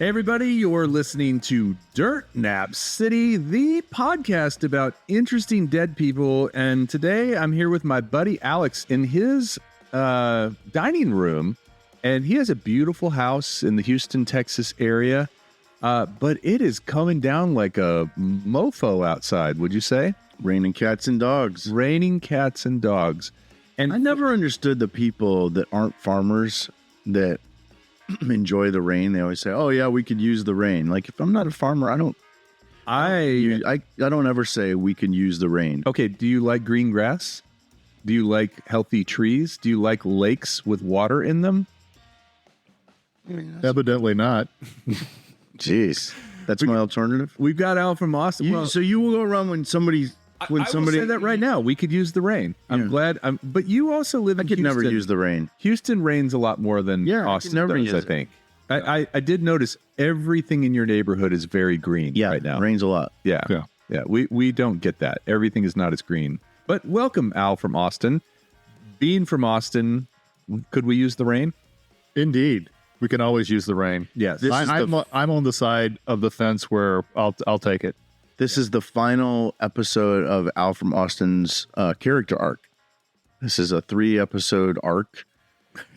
Hey everybody, you're listening to Dirt Nap City, the podcast about interesting dead people. And today I'm here with my buddy Alex in his dining room. And he has a beautiful house in the Houston, Texas area. But it is coming down like a mofo outside, would you say? Raining cats and dogs. Raining cats and dogs. And I never understood the people that aren't farmers that enjoy the rain. They always say, "Oh yeah, we could use the rain." Like if I'm not a farmer, I don't ever say we can use the rain. Okay, do you like green grass? Do you like healthy trees? Do you like lakes with water in them? Evidently not. Jeez, that's my alternative. We've got Al from Austin. So you will go around when somebody. I will say that right now. We could use the rain. I'm glad. But you also live in Houston. I could never use the rain. Houston rains a lot more than Austin does, I think. I did notice everything in your neighborhood is very green right now. Rains a lot. Yeah. We don't get that. Everything is not as green. But welcome, Al from Austin. Being from Austin, could we use the rain? Indeed. We can always use the rain. Yes. I'm on the side of the fence where I'll take it. This is the final episode of Al from Austin's character arc. This is a 3-episode arc.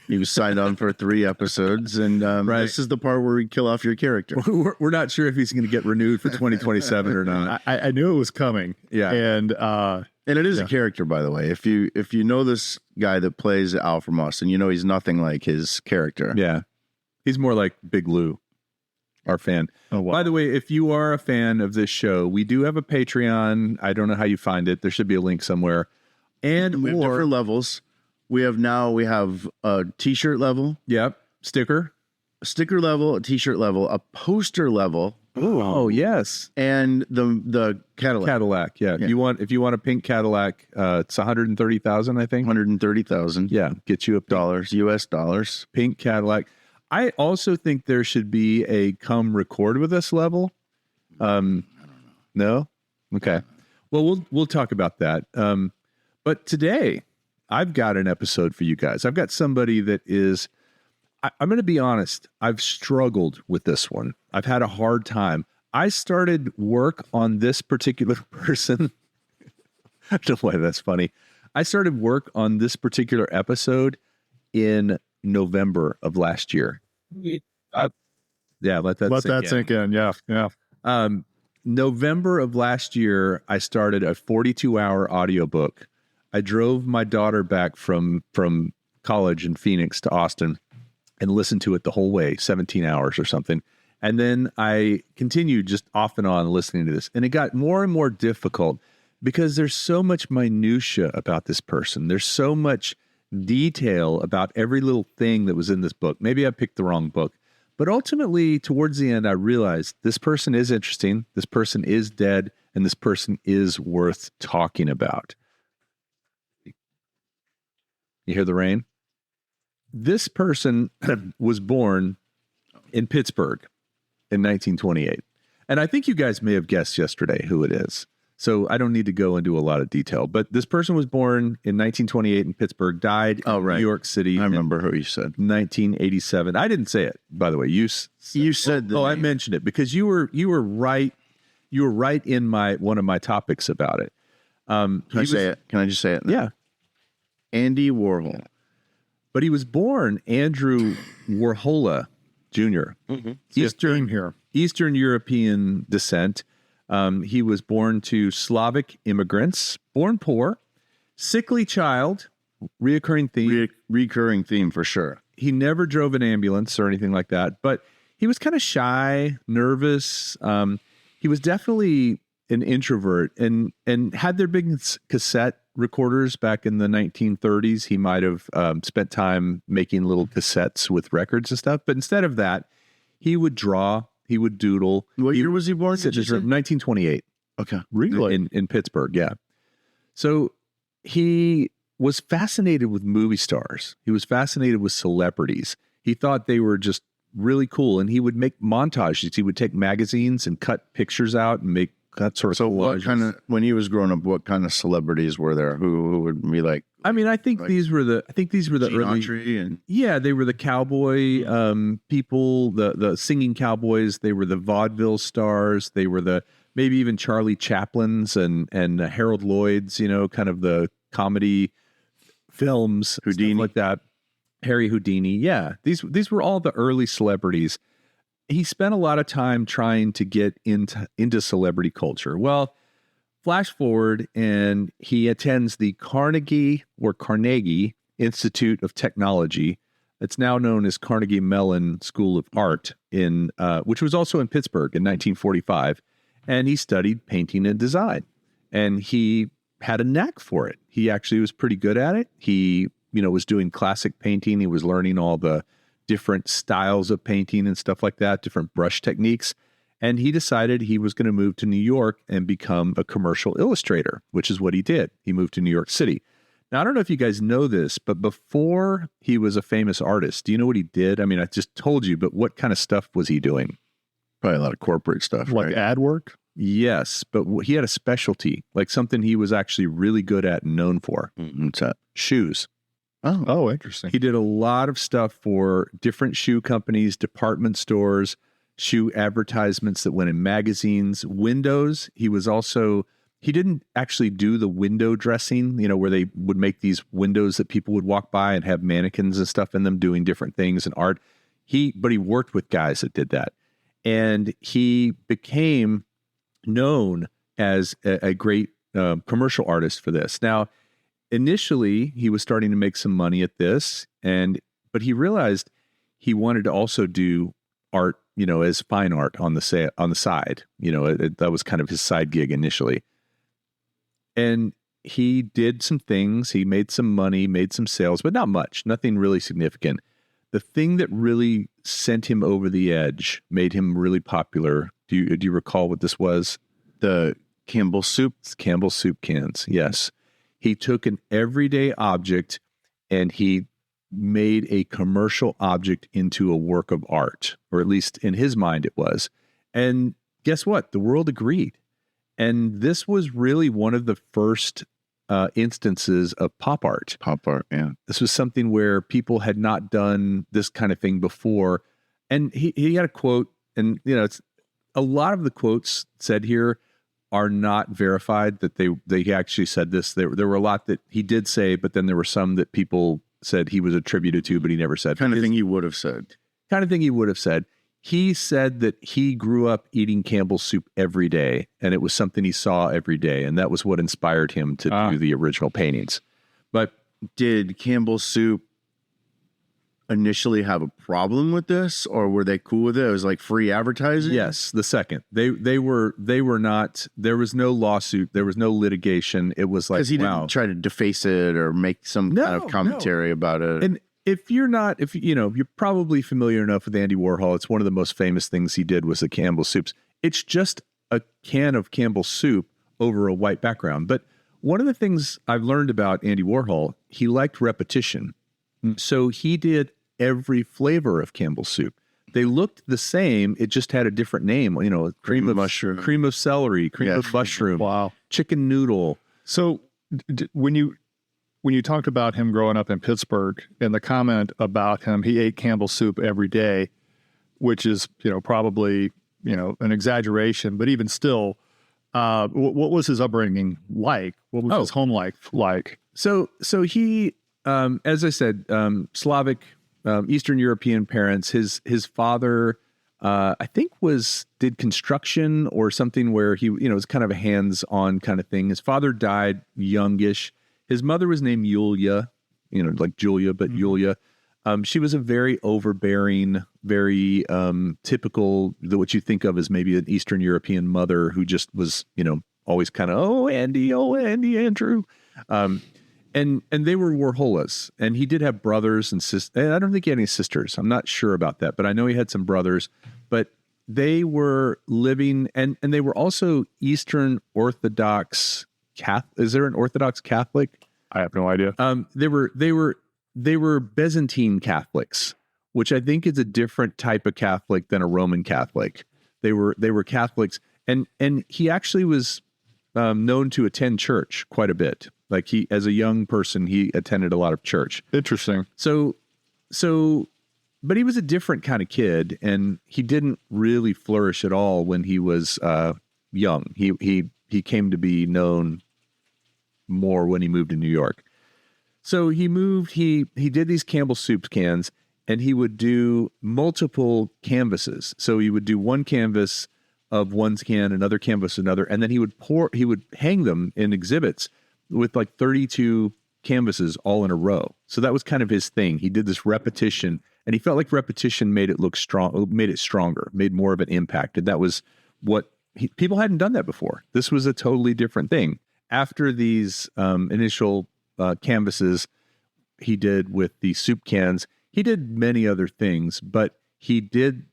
He was signed on for 3 episodes, and this is the part where we kill off your character. We're not sure if he's going to get renewed for 2027 or not. I knew it was coming. Yeah, and it is a character, by the way. If you know this guy that plays Al from Austin, you know he's nothing like his character. Yeah, he's more like Big Lou. Our fan. Oh, wow. By the way, if you are a fan of this show, we do have a Patreon. I don't know how you find it. There should be a link somewhere. And we have different levels. We have a t-shirt level. Yep. Sticker level, a t-shirt level, a poster level. Oh yes. And the Cadillac. Yeah. If you want a pink Cadillac, it's 130,000, I think. 130,000. Yeah. Get you dollars, US dollars. Pink Cadillac. I also think there should be a come record with us level. I don't know. No? Okay. Well, we'll talk about that. But today I've got an episode for you guys. I've got somebody that is, I'm going to be honest. I've struggled with this one. I've had a hard time. I started work on this particular person. I don't know why that's funny. I started work on this particular episode in November of last year. Let that sink in. Yeah. November of last year, I started a 42-hour audiobook. I drove my daughter back from college in Phoenix to Austin and listened to it the whole way, 17 hours or something. And then I continued just off and on listening to this. And it got more and more difficult because there's so much minutia about this person. There's so much detail about every little thing that was in this book. Maybe I picked the wrong book, but ultimately towards the end, I realized this person is interesting. This person is dead, and this person is worth talking about. You hear the rain? This person was born in Pittsburgh in 1928. And I think you guys may have guessed yesterday who it is. So I don't need to go into a lot of detail, but this person was born in 1928 in Pittsburgh, died in New York City. I remember who you said. 1987. I didn't say it, by the way. You said the name. I mentioned it because you were right. You were right in one of my topics about it. Can I say it? Can I just say it? Yeah. Andy Warhol. But he was born Andrew Warhol Jr. Mm-hmm. Eastern European descent. He was born to Slavic immigrants, born poor, sickly child, recurring theme for sure. He never drove an ambulance or anything like that, but he was kind of shy, nervous. He was definitely an introvert, and had there been cassette recorders back in the 1930s, he might have spent time making little cassettes with records and stuff. But instead of that, he would draw. He would doodle. What year was he born? 1928. Okay. Really? In Pittsburgh, yeah. So he was fascinated with movie stars. He was fascinated with celebrities. He thought they were just really cool. And he would make montages. He would take magazines and cut pictures out and make that sort of. So what kind of, when he was growing up, what kind of celebrities were there? Who would be like? I mean, I think these were the early. And Yeah, they were the cowboy people, the singing cowboys. They were the vaudeville stars. They were the maybe even Charlie Chaplin's and Harold Lloyd's. You know, kind of the comedy films, Houdini, stuff like that. Harry Houdini. Yeah, these were all the early celebrities. He spent a lot of time trying to get into celebrity culture. Well, flash forward, and he attends the Carnegie Institute of Technology. It's now known as Carnegie Mellon School of Art, which was also in Pittsburgh in 1945. And he studied painting and design. And he had a knack for it. He actually was pretty good at it. He, was doing classic painting. He was learning all the different styles of painting and stuff like that, different brush techniques. And he decided he was going to move to New York and become a commercial illustrator, which is what he did. He moved to New York City. Now, I don't know if you guys know this, but before he was a famous artist, do you know what he did? I mean, I just told you, but what kind of stuff was he doing? Probably a lot of corporate stuff. Like ad work? Yes, but he had a specialty, like something he was actually really good at and known for. What's that? Shoes. Oh, interesting. He did a lot of stuff for different shoe companies, department stores, shoe advertisements that went in magazines, windows. He didn't actually do the window dressing, where they would make these windows that people would walk by and have mannequins and stuff in them doing different things and art. But he worked with guys that did that. And he became known as a great commercial artist for this. Now, initially, he was starting to make some money at this, but he realized he wanted to also do art, as fine art on the side. That was kind of his side gig initially. And he did some things. He made some money, made some sales, but not much, nothing really significant. The thing that really sent him over the edge, made him really popular. Do you recall what this was? The Campbell soup? Campbell soup cans, yes. He took an everyday object and he made a commercial object into a work of art, or at least in his mind it was. And guess what? The world agreed. And this was really one of the first instances of pop art. Pop art, yeah. This was something where people had not done this kind of thing before. And he had a quote, and it's a lot of the quotes said here are not verified that they actually said this. There were a lot that he did say, but then there were some that people said he was attributed to, but he never said. Kind of thing he would have said. Kind of thing he would have said. He said that he grew up eating Campbell's soup every day, and it was something he saw every day, and that was what inspired him to do the original paintings. But did Campbell's soup initially have a problem with this, or were they cool with it? It was like free advertising? Yes, the second. They were not. There was no lawsuit. There was no litigation. It was like, because he didn't try to deface it or make some kind of commentary about it. And if you're probably familiar enough with Andy Warhol, it's one of the most famous things he did was the Campbell soups. It's just a can of Campbell soup over a white background. But one of the things I've learned about Andy Warhol, he liked repetition. So he did every flavor of Campbell soup. They looked the same. It just had a different name, cream of mushroom, cream of celery, cream of mushroom, wow, chicken noodle. So when you talked about him growing up in Pittsburgh and the comment about him, he ate Campbell soup every day, which is, probably, an exaggeration, but even still, what was his upbringing like? What was his home life like? So he, as I said, Slavic, Eastern European parents. His father, I think did construction or something where he, was kind of a hands-on kind of thing. His father died youngish. His mother was named Yulia, like Julia, but Yulia. She was a very overbearing, very typical, what you think of as maybe an Eastern European mother who just was, always kind of, oh, Andy, Andrew. And they were Warholas, and he did have brothers and sisters. I don't think he had any sisters. I'm not sure about that, but I know he had some brothers. But they were living, and they were also Eastern Orthodox Catholic. Is there an Orthodox Catholic? I have no idea. They were Byzantine Catholics, which I think is a different type of Catholic than a Roman Catholic. They were Catholics, And he actually was known to attend church quite a bit. Like as a young person, he attended a lot of church. Interesting. So, but he was a different kind of kid, and he didn't really flourish at all when he was young. He came to be known more when he moved to New York. So he moved. He did these Campbell soup cans, and he would do multiple canvases. So he would do one canvas of one can, another canvas, another, and then he would hang them in exhibits with like 32 canvases all in a row. So that was kind of his thing. He did this repetition, and he felt like repetition made it look strong, made it stronger, made more of an impact. And that was what people hadn't done that before. This was a totally different thing. After these initial canvases he did with the soup cans, he did many other things, but he did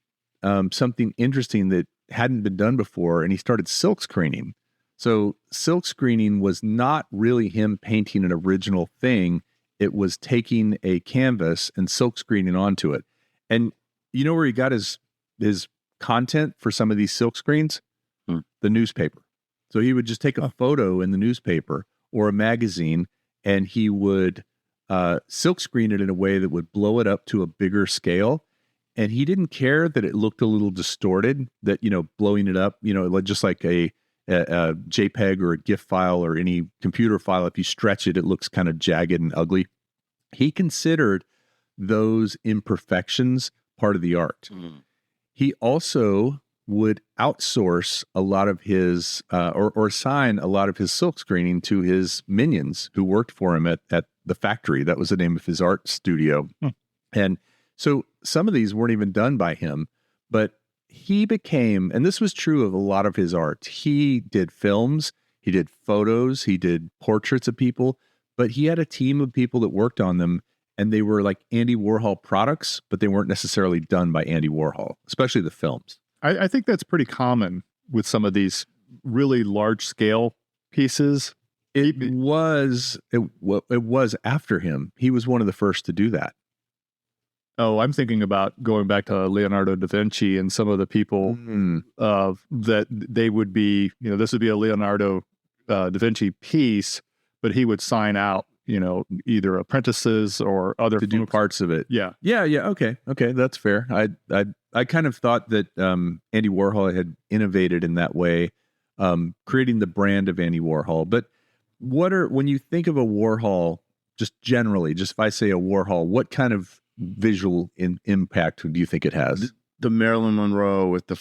something interesting that hadn't been done before, and he started silk screening. So silk screening was not really him painting an original thing. It was taking a canvas and silk screening onto it. And you know where he got his content for some of these silk screens? The newspaper. So he would just take a photo in the newspaper or a magazine, and he would silk screen it in a way that would blow it up to a bigger scale. And he didn't care that it looked a little distorted, that, blowing it up, just like a JPEG or a GIF file or any computer file. If you stretch it, it looks kind of jagged and ugly. He considered those imperfections part of the art. He also would outsource a lot of his, or assign a lot of his silk screening to his minions who worked for him at the factory. That was the name of his art studio. And so some of these weren't even done by him, but he became, and this was true of a lot of his art. He did films, he did photos, he did portraits of people, but he had a team of people that worked on them, and they were like Andy Warhol products, but they weren't necessarily done by Andy Warhol, especially the films. I think that's pretty common with some of these really large scale pieces. It was after him. He was one of the first to do that. Oh, I'm thinking about going back to Leonardo da Vinci and some of the people that they would be, this would be a Leonardo da Vinci piece, but he would sign out, either apprentices or other to do parts of it. Yeah. Okay, that's fair. I kind of thought that Andy Warhol had innovated in that way, creating the brand of Andy Warhol. But when you think of a Warhol, just generally, just if I say a Warhol, what kind of visual impact do you think it has? The Marilyn Monroe with the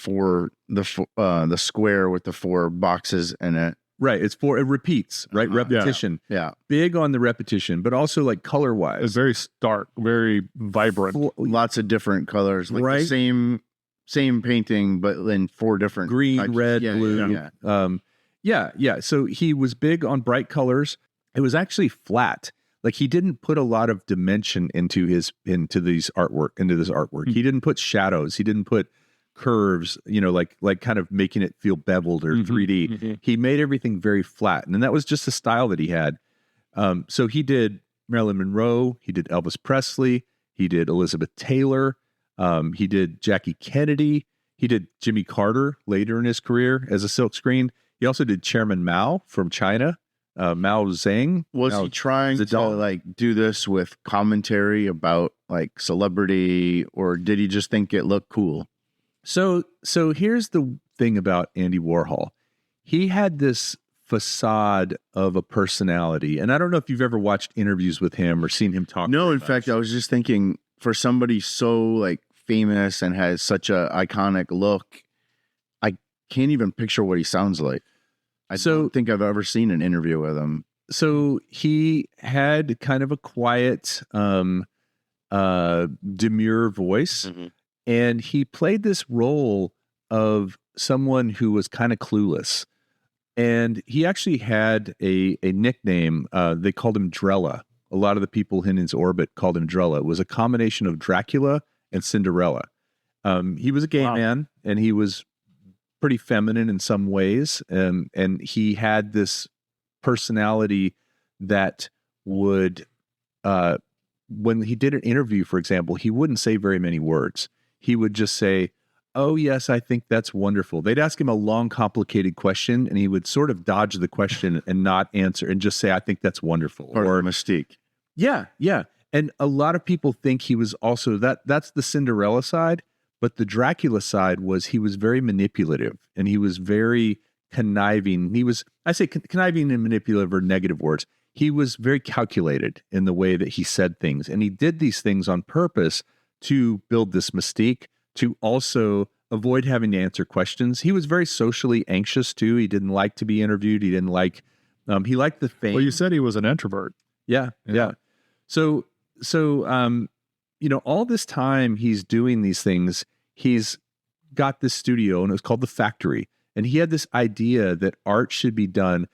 square with the 4 boxes in it. Right. It repeats, right? Repetition. Yeah. Big on the repetition, but also like color wise. It's very stark, very vibrant. Lots of different colors. Like right. The same painting, but in 4 different green, types. red, blue. Yeah. So he was big on bright colors. It was actually flat. Like he didn't put a lot of dimension into this artwork. He didn't put shadows. He didn't put curves, like kind of making it feel beveled or 3D. He made everything very flat. And that was just the style that he had. So he did Marilyn Monroe. He did Elvis Presley. He did Elizabeth Taylor. He did Jackie Kennedy. He did Jimmy Carter later in his career as a silkscreen. He also did Chairman Mao from China. Mao Zedong. Was he trying to do this with commentary about like celebrity, or did he just think it looked cool? So here's the thing about Andy Warhol. He had this facade of a personality, and I don't know if you've ever watched interviews with him or seen him talk. No, in fact, I was just thinking, for somebody so like famous and has such a iconic look, I can't even picture what he sounds like. I don't think I've ever seen an interview with him. So he had kind of a quiet, demure voice, and he played this role of someone who was kind of clueless. And he actually had a nickname. They called him Drella. A lot of the people in his orbit called him Drella. It was a combination of Dracula and Cinderella. He was a gay man, and he was pretty feminine in some ways. And he had this personality that would, when he did an interview, for example, he wouldn't say very many words. He would just say, oh, yes, I think that's wonderful. They'd ask him a long, complicated question, and he would sort of dodge the question and not answer and just say, I think that's wonderful. Or a mystique. Yeah, yeah. And a lot of people think he was also that's the Cinderella side, but the Dracula side was he was very manipulative and he was very conniving. I say conniving and manipulative are negative words. He was very calculated in the way that he said things. And he did these things on purpose to build this mystique, to also avoid having to answer questions. He was very socially anxious too. He didn't like to be interviewed. He didn't like, he liked the fame. Well, you said he was an introvert. Yeah. So, all this time he's doing these things, he's got this studio and it was called The Factory. And he had this idea that art should be done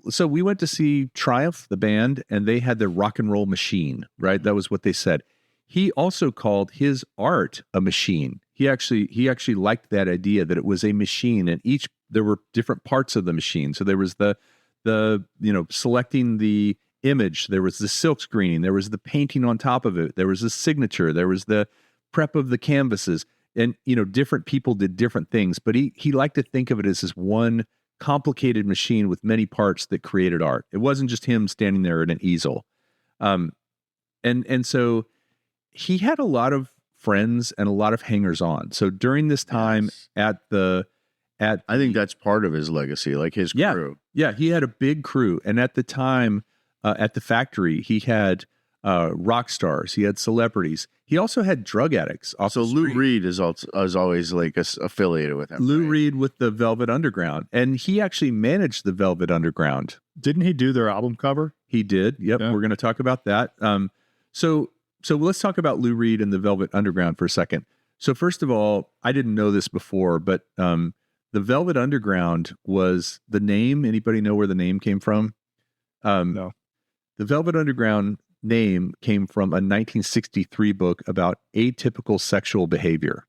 so we went to see Triumph, the band, and they had their rock and roll machine, right? That was what they said. He also called his art a machine. He actually liked that idea that it was a machine, and there were different parts of the machine. So there was the selecting the image, there was the silk screening, there was the painting on top of it, there was the signature, there was the prep of the canvases, and different people did different things. But he liked to think of it as this one complicated machine with many parts that created art. It wasn't just him standing there at an easel, and so. He had a lot of friends and a lot of hangers on. So during this time I think that's part of his legacy, like his crew. Yeah, he had a big crew. And at the time, at the Factory, he had rock stars, he had celebrities. He also had drug addicts. So Lou Reed is always like affiliated with him. Lou Reed with the Velvet Underground. And he actually managed the Velvet Underground. Didn't he do their album cover? He did. Yep. Yeah. We're going to talk about that. So let's talk about Lou Reed and the Velvet Underground for a second. So first of all, I didn't know this before, but the Velvet Underground was the name. Anybody know where the name came from? No. The Velvet Underground name came from a 1963 book about atypical sexual behavior.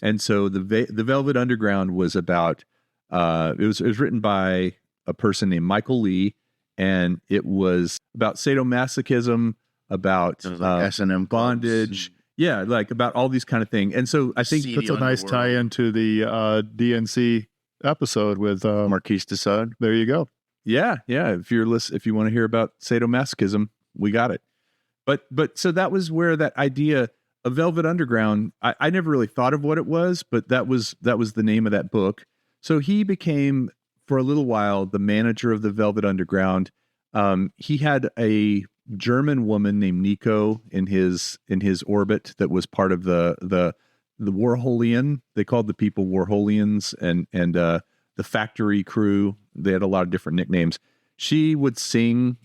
And so the Velvet Underground was about, it was written by a person named Michael Lee, and it was about sadomasochism, about S&M bondage, like about all these kind of things. And so I think that's a nice tie into the DNC episode with Marquise de Sade. There you go. Yeah. If you want to hear about sadomasochism, we got it. But so that was where that idea of Velvet Underground, I never really thought of what it was, but that was the name of that book. So he became, for a little while, the manager of the Velvet Underground. He had a German woman named Nico in his orbit that was part of the Warholian. They called the people Warholians, and the Factory crew. They had a lot of different nicknames. She would sing.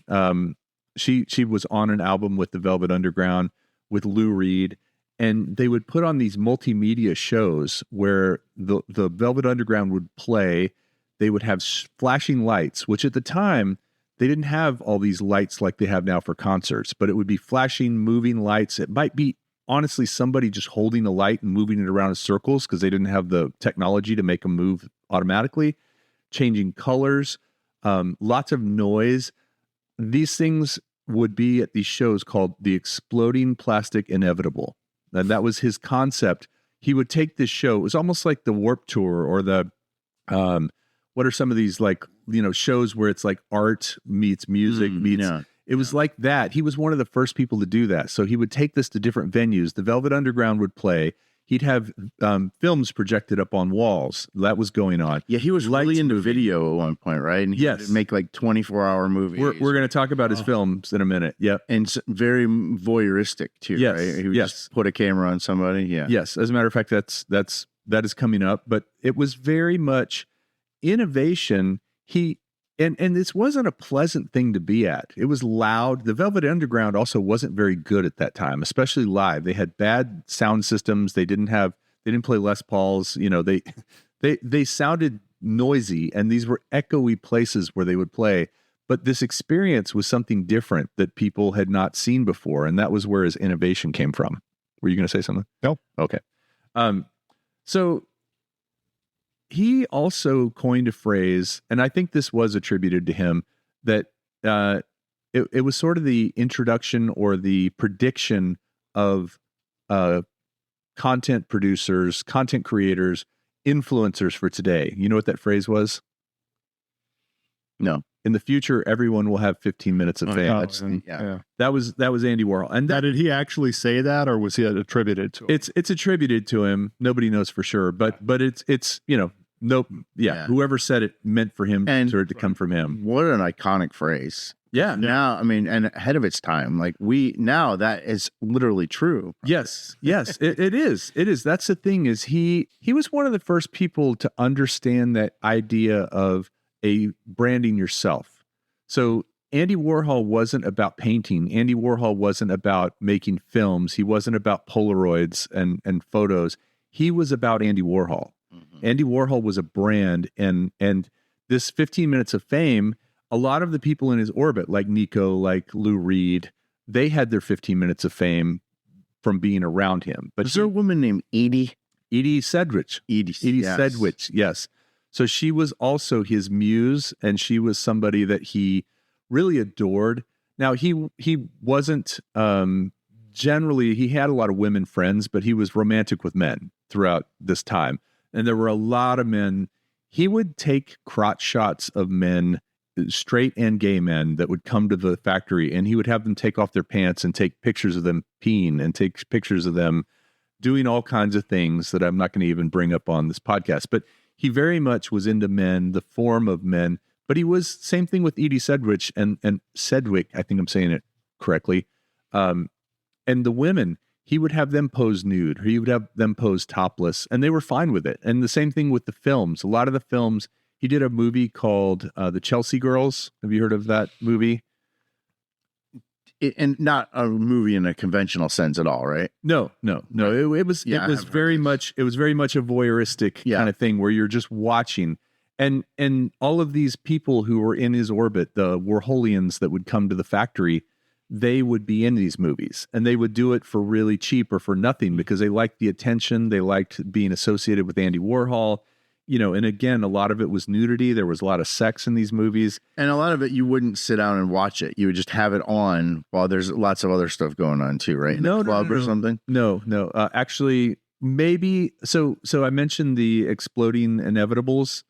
She was on an album with the Velvet Underground with Lou Reed, and they would put on these multimedia shows where the Velvet Underground would play. They would have flashing lights, which at the time, they didn't have all these lights like they have now for concerts, but it would be flashing, moving lights. It might be, honestly, somebody just holding a light and moving it around in circles because they didn't have the technology to make them move automatically, changing colors, lots of noise. These things would be at these shows called the Exploding Plastic Inevitable. And that was his concept. He would take this show. It was almost like the Warped Tour or the, what are some of these shows where it's like art meets music it was like that. He was one of the first people to do that. So he would take this to different venues. The Velvet Underground would play. He'd have films projected up on walls. That was going on. Yeah, he was really into video at one point, right? And he would make like 24-hour movies. We're going to talk about his films in a minute. Yep. And very voyeuristic too, right? He would just put a camera on somebody. Yeah. Yes. As a matter of fact, that is coming up. But it was very much innovation. And this wasn't a pleasant thing to be at. It was loud. The Velvet Underground also wasn't very good at that time, especially live. They had bad sound systems. They didn't play Les Pauls. They sounded noisy, and these were echoey places where they would play. But this experience was something different that people had not seen before, and that was where his innovation came from. Were you going to say something? No. Okay. So he also coined a phrase, and I think this was attributed to him, that it was sort of the introduction or the prediction of content producers, content creators, influencers for today. You know what that phrase was? No. In the future, everyone will have 15 minutes of fame. That was Andy Warhol. And did he actually say that, or was he attributed to him? It's attributed to him. Nobody knows for sure, but it's whoever said it meant for him for it to come from him. What an iconic phrase. Yeah. Now, I mean, and ahead of its time, like now that is literally true. Yes, it is. It is. That's the thing is he was one of the first people to understand that idea of branding yourself. So Andy Warhol wasn't about painting. Andy Warhol wasn't about making films. He wasn't about Polaroids and photos. He was about Andy Warhol. Mm-hmm. Andy Warhol was a brand, and this 15 minutes of fame, a lot of the people in his orbit, like Nico, like Lou Reed, they had their 15 minutes of fame from being around him. But is there a woman named Edie Sedgwick? Edie Sedgwick, yes. So she was also his muse, and she was somebody that he really adored. Now, he wasn't generally, he had a lot of women friends, but he was romantic with men throughout this time. And there were a lot of men. He would take crotch shots of men, straight and gay men, that would come to the factory, and he would have them take off their pants and take pictures of them peeing and take pictures of them doing all kinds of things that I'm not going to even bring up on this podcast. But he very much was into men, the form of men, but he was same thing with Edie Sedgwick and Sedgwick. I think I'm saying it correctly. And the women, he would have them pose nude, or he would have them pose topless, and they were fine with it. And the same thing with the films. A lot of the films, he did a movie called The Chelsea Girls. Have you heard of that movie? And not a movie in a conventional sense at all, right? No. It was very much a voyeuristic kind of thing where you're just watching, and all of these people who were in his orbit, the Warholians that would come to the factory, they would be in these movies, and they would do it for really cheap or for nothing because they liked the attention, they liked being associated with Andy Warhol. And again, a lot of it was nudity. There was a lot of sex in these movies. And a lot of it, you wouldn't sit down and watch it. You would just have it on while there's lots of other stuff going on too, right? In a club or something? No. Actually, maybe. So I mentioned the exploding inevitables,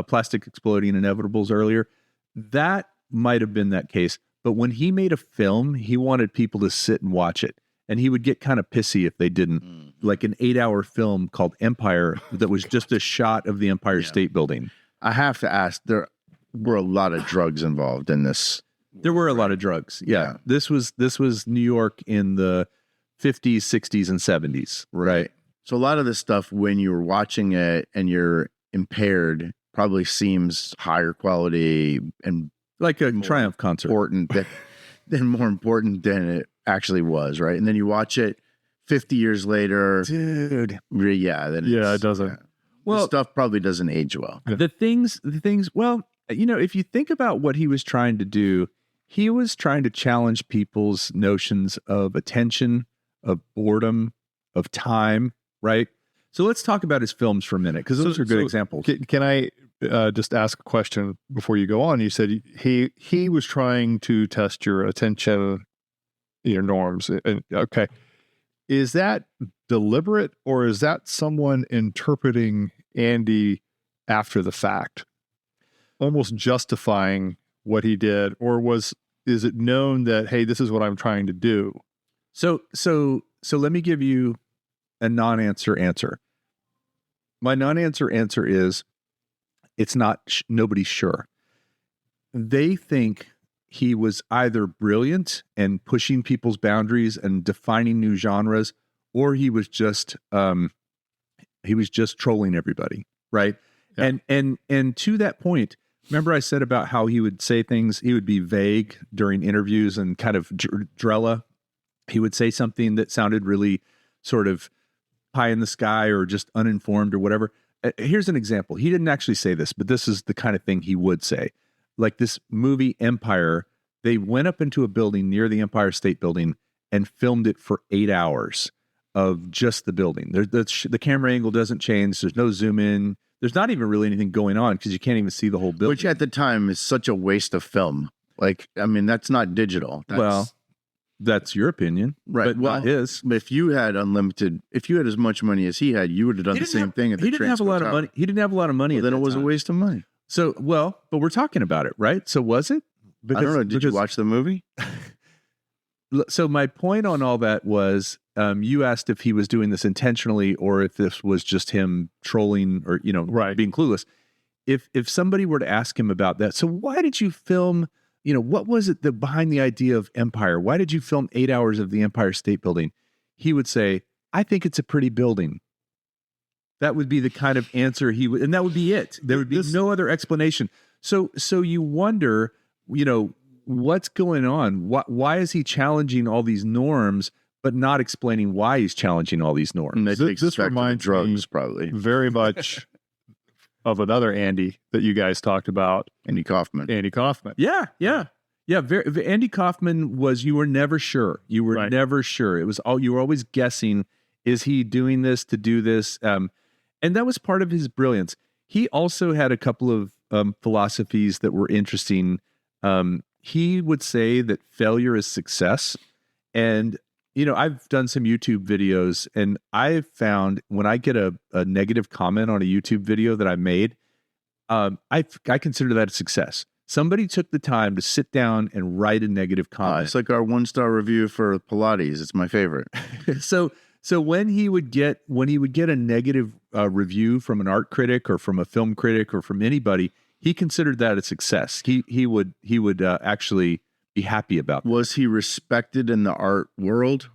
plastic exploding inevitables earlier. That might have been that case. But when he made a film, he wanted people to sit and watch it. And he would get kind of pissy if they didn't. Like an 8-hour film called Empire that was just a shot of the Empire State Building. I have to ask, there were a lot of drugs involved in this. There were a lot of drugs. Yeah. This was New York in the 50s, 60s, and 70s. Right. So a lot of this stuff, when you're watching it and you're impaired, probably seems higher quality and like a Triumph concert. More important than it actually was, right? And then you watch it 50 years later, dude. It doesn't. Well, the stuff probably doesn't age well. The things. Well, if you think about what he was trying to do, he was trying to challenge people's notions of attention, of boredom, of time, right? So let's talk about his films for a minute, because those are good examples. Can I just ask a question before you go on? You said he was trying to test your attention, your norms. Okay. Is that deliberate, or is that someone interpreting Andy after the fact, almost justifying what he did? Or is it known that, hey, this is what I'm trying to do? So let me give you a non-answer answer. My non-answer answer is it's not, nobody's sure. They think he was either brilliant and pushing people's boundaries and defining new genres, or he was just trolling everybody, right? Yeah. And to that point, remember I said about how he would say things, he would be vague during interviews and kind of drella. He would say something that sounded really sort of pie in the sky or just uninformed or whatever. Here's an example. He didn't actually say this, but this is the kind of thing he would say. Like this movie Empire, they went up into a building near the Empire State Building and filmed it for 8 hours of just the building. The camera angle doesn't change. There's no zoom in. There's not even really anything going on because you can't even see the whole building. Which at the time is such a waste of film. Like, I mean, that's not digital. That's your opinion, right? But not his. If you had as much money as he had, you would have done the same thing at the He didn't have a lot of money. He didn't have a lot of money. Then it was a waste of money. So, but we're talking about it, right? So was it? I don't know. Did you watch the movie? So my point on all that was, you asked if he was doing this intentionally or if this was just him trolling or, being clueless. If somebody were to ask him about that, so why did you film, what was it behind the idea of Empire? Why did you film 8 hours of the Empire State Building? He would say, I think it's a pretty building. That would be the kind of answer he would, and that would be it. There would be no other explanation. So you wonder, what's going on? Why is he challenging all these norms, but not explaining why he's challenging all these norms? And this reminds drugs, probably very much of another Andy that you guys talked about, Andy Kaufman. Yeah. Andy Kaufman was. You were never sure. You were never sure. It was all you were always guessing. Is he doing this to do this? And that was part of his brilliance. He also had a couple of philosophies that were interesting. He would say that failure is success. And, I've done some YouTube videos and I've found when I get a negative comment on a YouTube video that I made, I consider that a success. Somebody took the time to sit down and write a negative comment. It's like our 1-star review for Pilates. It's my favorite. So when he would get a negative review from an art critic or from a film critic or from anybody, he considered that a success. He would actually be happy about that. Was he respected in the art world?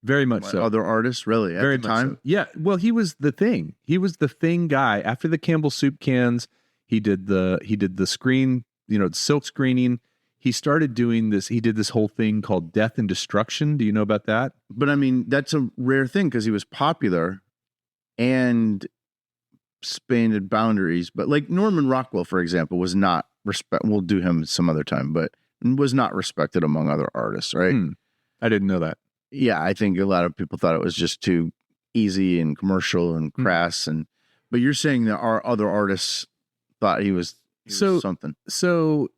Very much so. Other artists, really, at the time? So. Yeah. Well, he was the thing. He was the thing guy. After the Campbell soup cans, he did the screen, silk screening. He started doing this. He did this whole thing called Death and Destruction. Do you know about that? But I mean, that's a rare thing because he was popular and expanded boundaries. But like Norman Rockwell, for example, was not we'll do him some other time, but was not respected among other artists, right? I didn't know that. Yeah, I think a lot of people thought it was just too easy and commercial and crass. But you're saying that our other artists thought he was something. So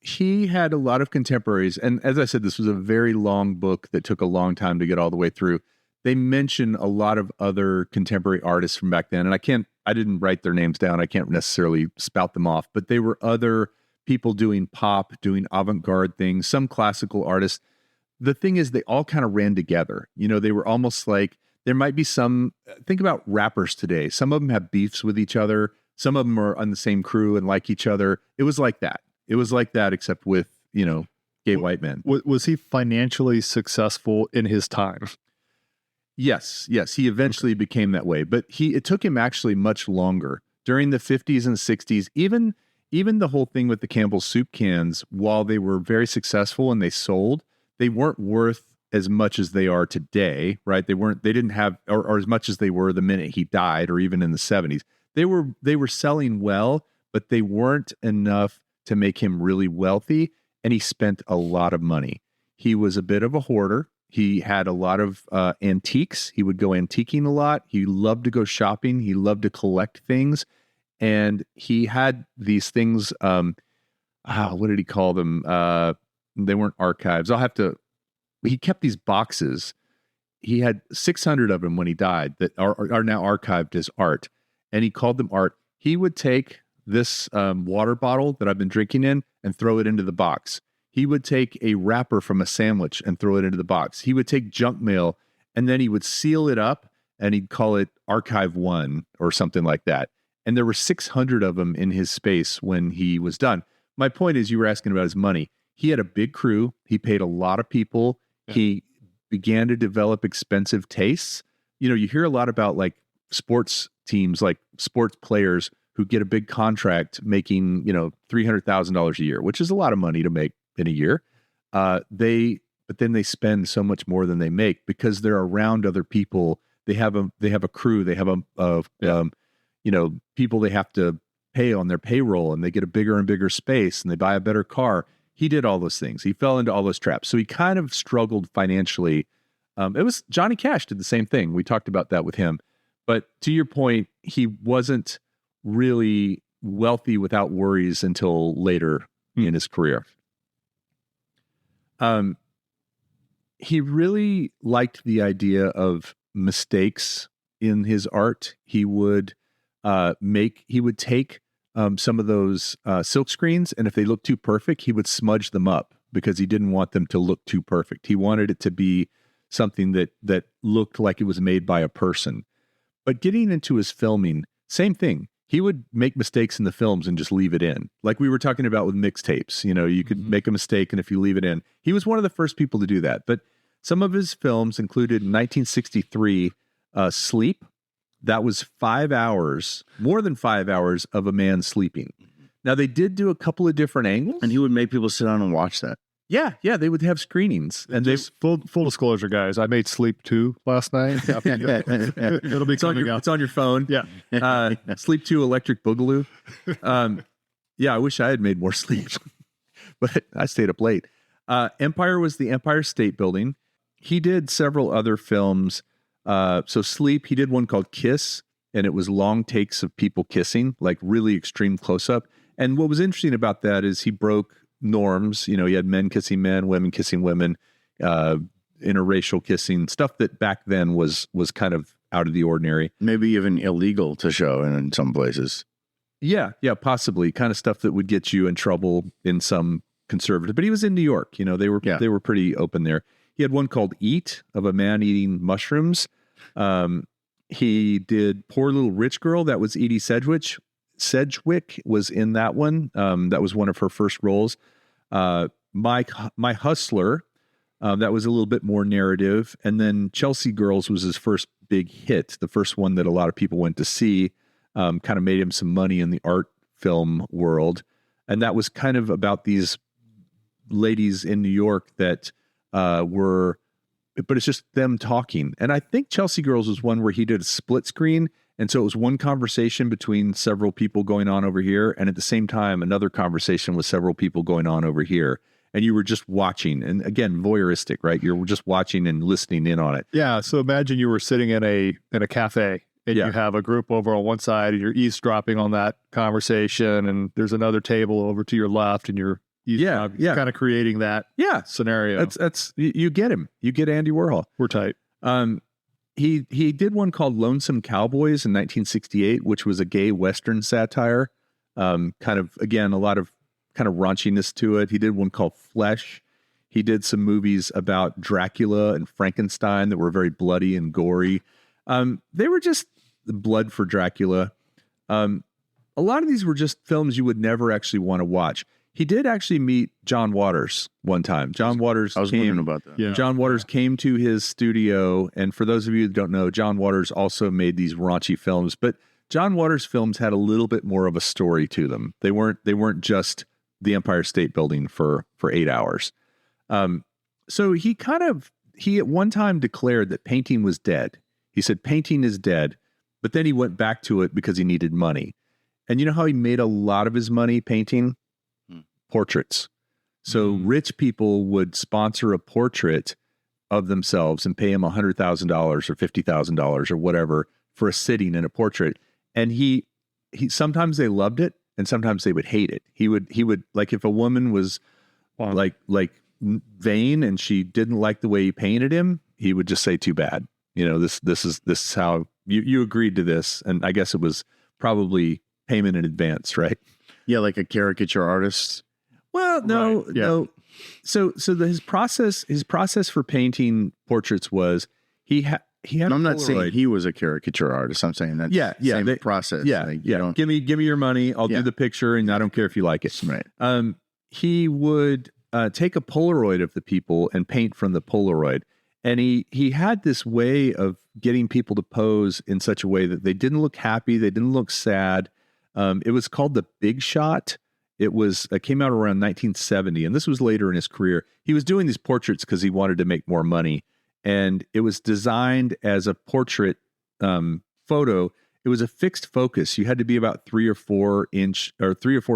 he had a lot of contemporaries. And as I said, this was a very long book that took a long time to get all the way through. They mention a lot of other contemporary artists from back then. And I didn't write their names down. I can't necessarily spout them off, but they were other people doing pop, doing avant-garde things, some classical artists. The thing is, they all kind of ran together. They were almost like, there might be think about rappers today. Some of them have beefs with each other. Some of them are on the same crew and like each other. It was like that. It was like that, except with, gay white men. Was he financially successful in his time? Yes. He eventually became that way, but it took him actually much longer. During the 50s and 60s, even the whole thing with the Campbell soup cans, while they were very successful and they sold, they weren't worth as much as they are today, right? They didn't have, or as much as they were the minute he died, or even in the 70s. They were selling well, but they weren't enough to make him really wealthy, and he spent a lot of money. He was a bit of a hoarder. He had a lot of antiques. He would go antiquing a lot. He loved to go shopping. He loved to collect things. And he had these things, what did he call them? They weren't archives. He kept these boxes. He had 600 of them when he died that are now archived as art. And he called them art. He would take this water bottle that I've been drinking in and throw it into the box. He would take a wrapper from a sandwich and throw it into the box. He would take junk mail and then he would seal it up and he'd call it Archive 1 or something like that. And there were 600 of them in his space when he was done. My point is, you were asking about his money. He had a big crew. He paid a lot of people. Yeah. He began to develop expensive tastes. You hear a lot about like sports teams, like sports players who get a big contract making, $300,000 a year, which is a lot of money to make in a year. But then they spend so much more than they make because they're around other people. They have a crew. They have people they have to pay on their payroll, and they get a bigger and bigger space, and they buy a better car. He did all those things. He fell into all those traps. So he kind of struggled financially. It was Johnny Cash did the same thing. We talked about that with him. But to your point, he wasn't really wealthy without worries until later in his career. he really liked the idea of mistakes in his art. He would take some of those silk screens, and if they looked too perfect, he would smudge them up because he didn't want them to look too perfect. He wanted it to be something that looked like it was made by a person. But getting into his filming, same thing. He would make mistakes in the films and just leave it in. Like we were talking about with mixtapes, you could make a mistake, and if you leave it in, he was one of the first people to do that. But some of his films included 1963, Sleep. That was 5 hours, more than 5 hours of a man sleeping. Now they did do a couple of different angles, and he would make people sit down and watch that. Yeah, they would have screenings, and just full disclosure, guys. I made Sleep 2 last night. It'll be coming out. It's on your phone. Yeah, Sleep 2, Electric Boogaloo. Yeah, I wish I had made more Sleep, but I stayed up late. Empire was the Empire State Building. He did several other films. So Sleep, he did one called Kiss, and it was long takes of people kissing, like really extreme close up. And what was interesting about that is he broke norms. He had men kissing men, women kissing women, interracial kissing, stuff that back then was kind of out of the ordinary. Maybe even illegal to show in some places. Yeah, possibly. Kind of stuff that would get you in trouble in some conservative. But he was in New York. They were pretty open there. He had one called Eat, of a man eating mushrooms. He did Poor Little Rich Girl. That was Edie Sedgwick was in that one. That was one of her first roles. My Hustler, that was a little bit more narrative. And then Chelsea Girls was his first big hit, the first one that a lot of people went to see, kind of made him some money in the art film world. And that was kind of about these ladies in New York that but it's just them talking. And I think Chelsea Girls was one where he did a split screen. And so it was one conversation between several people going on over here. And at the same time, another conversation with several people going on over here. And you were just watching. And again, voyeuristic, right? You're just watching and listening in on it. Yeah. So imagine you were sitting in a cafe, and you have a group over on one side, and you're eavesdropping on that conversation. And there's another table over to your left, and you're kind of creating that scenario. That's you get him. You get Andy Warhol. We're tight. He did one called Lonesome Cowboys in 1968, which was a gay Western satire. Kind of, again, a lot of kind of raunchiness to it. He did one called Flesh. He did some movies about Dracula and Frankenstein that were very bloody and gory. They were just blood for Dracula. A lot of these were just films you would never actually want to watch. He did actually meet John Waters one time. John Waters. I was wondering about that. Yeah. John Waters came to his studio, and for those of you that don't know, John Waters also made these raunchy films. But John Waters' films had a little bit more of a story to them. They weren't just the Empire State Building for 8 hours. So he at one time declared that painting was dead. He said painting is dead, but then he went back to it because he needed money. And you know how he made a lot of his money painting? Portraits. So rich people would sponsor a portrait of themselves and pay him $100,000 or $50,000 or whatever for a sitting in a portrait. And he sometimes they loved it and sometimes they would hate it. He would like, if a woman was like vain and she didn't like the way he painted him, he would just say, too bad. This is how you agreed to this. And I guess it was probably payment in advance, right? Yeah. Like a caricature artist. Well, no, right. Yeah. no. So his process for painting portraits was he had. I'm not saying he was a caricature artist. I'm saying that same process. Yeah, like, Give me your money. I'll do the picture, and I don't care if you like it. Right. He would take a Polaroid of the people and paint from the Polaroid, and he had this way of getting people to pose in such a way that they didn't look happy, they didn't look sad. It was called the Big Shot. It came out around 1970, and this was later in his career. He was doing these portraits because he wanted to make more money, and it was designed as a portrait photo. It was a fixed focus. You had to be about 3 or 4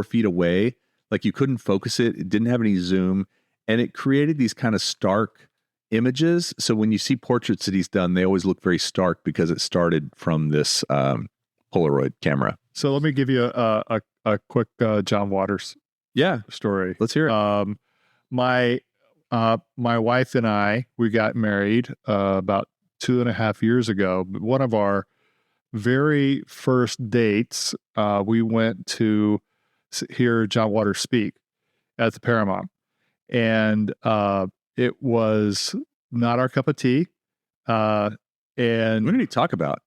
feet away. Like you couldn't focus it. It didn't have any zoom, and it created these kind of stark images. So when you see portraits that he's done, they always look very stark because it started from this Polaroid camera. So let me give you a quick John Waters story. Let's hear it. my wife and we got married about 2.5 years ago. But one of our very first dates, we went to hear John Waters speak at the Paramount. And it was not our cup of tea. And what did he talk about?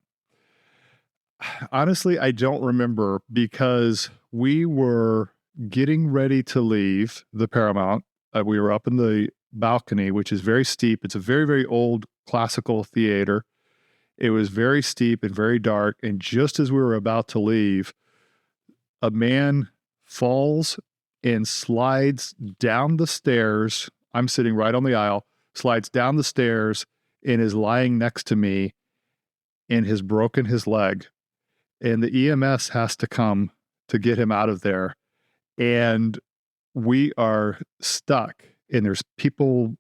Honestly, I don't remember, because we were getting ready to leave the Paramount. We were up in the balcony, which is very steep. It's a very, very old classical theater. It was very steep and very dark. And just as we were about to leave, a man falls and slides down the stairs. I'm sitting right on the aisle, slides down the stairs and is lying next to me and has broken his leg. And the EMS has to come to get him out of there. And we are stuck, and there's people,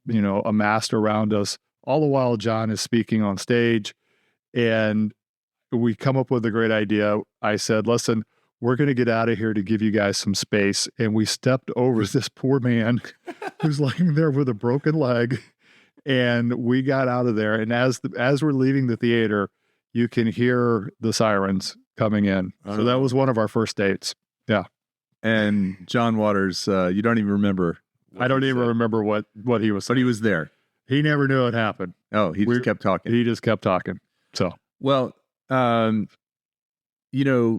amassed around us. All the while John is speaking on stage, and we come up with a great idea. I said, listen, we're going to get out of here to give you guys some space. And we stepped over this poor man who's lying there with a broken leg, and we got out of there. And as we're leaving the theater, you can hear the sirens coming in. So that was one of our first dates. Yeah. And John Waters, you don't even remember. I don't even remember what he was saying. But he was there. He never knew it happened. Oh, he just kept talking. He just kept talking. So, well,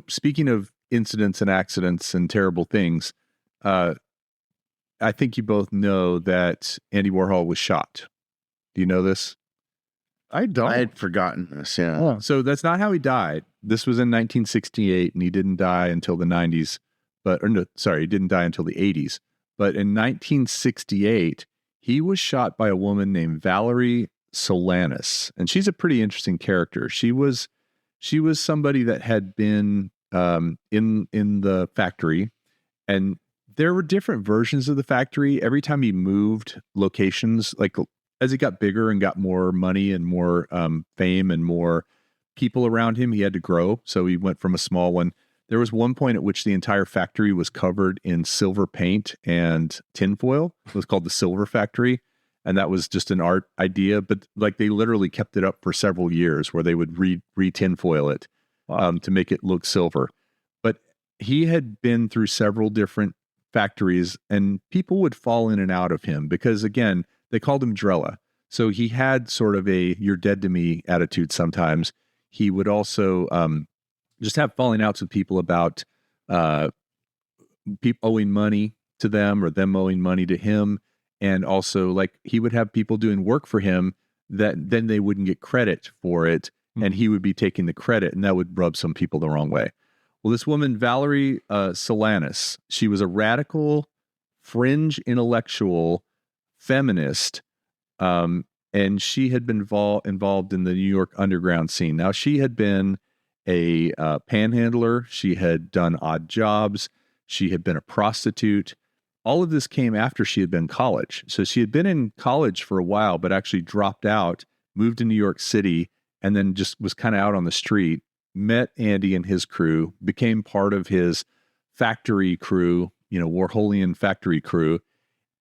speaking of incidents and accidents and terrible things, I think you both know that Andy Warhol was shot. Do you know this? I don't. I had forgotten this, yeah. Oh. So that's not how he died. This was in 1968, and he didn't die until the 90s. He didn't die until the 80s. But in 1968, he was shot by a woman named Valerie Solanas, and she's a pretty interesting character. She was somebody that had been in the factory, and there were different versions of the factory. Every time he moved locations, like as he got bigger and got more money and more fame and more people around him, he had to grow. So he went from a small one. There was one point at which the entire factory was covered in silver paint and tinfoil. It was called the Silver Factory. And that was just an art idea, but like they literally kept it up for several years where they would re-tinfoil it to make it look silver. But he had been through several different factories, and people would fall in and out of him because, again, they called him Drella. So he had sort of a "you're dead to me" attitude sometimes. He would also just have falling outs with people about people owing money to them or them owing money to him. And also, like, he would have people doing work for him that then they wouldn't get credit for it, and he would be taking the credit, and that would rub some people the wrong way. Well, this woman, Valerie Solanas, she was a radical, fringe intellectual feminist, and she had been involved in the New York underground scene. Now, she had been a panhandler. She had done odd jobs. She had been a prostitute. All of this came after she had been in college. So she had been in college for a while, but actually dropped out, moved to New York City, and then just was kind of out on the street, met Andy and his crew, became part of his factory crew, Warholian factory crew.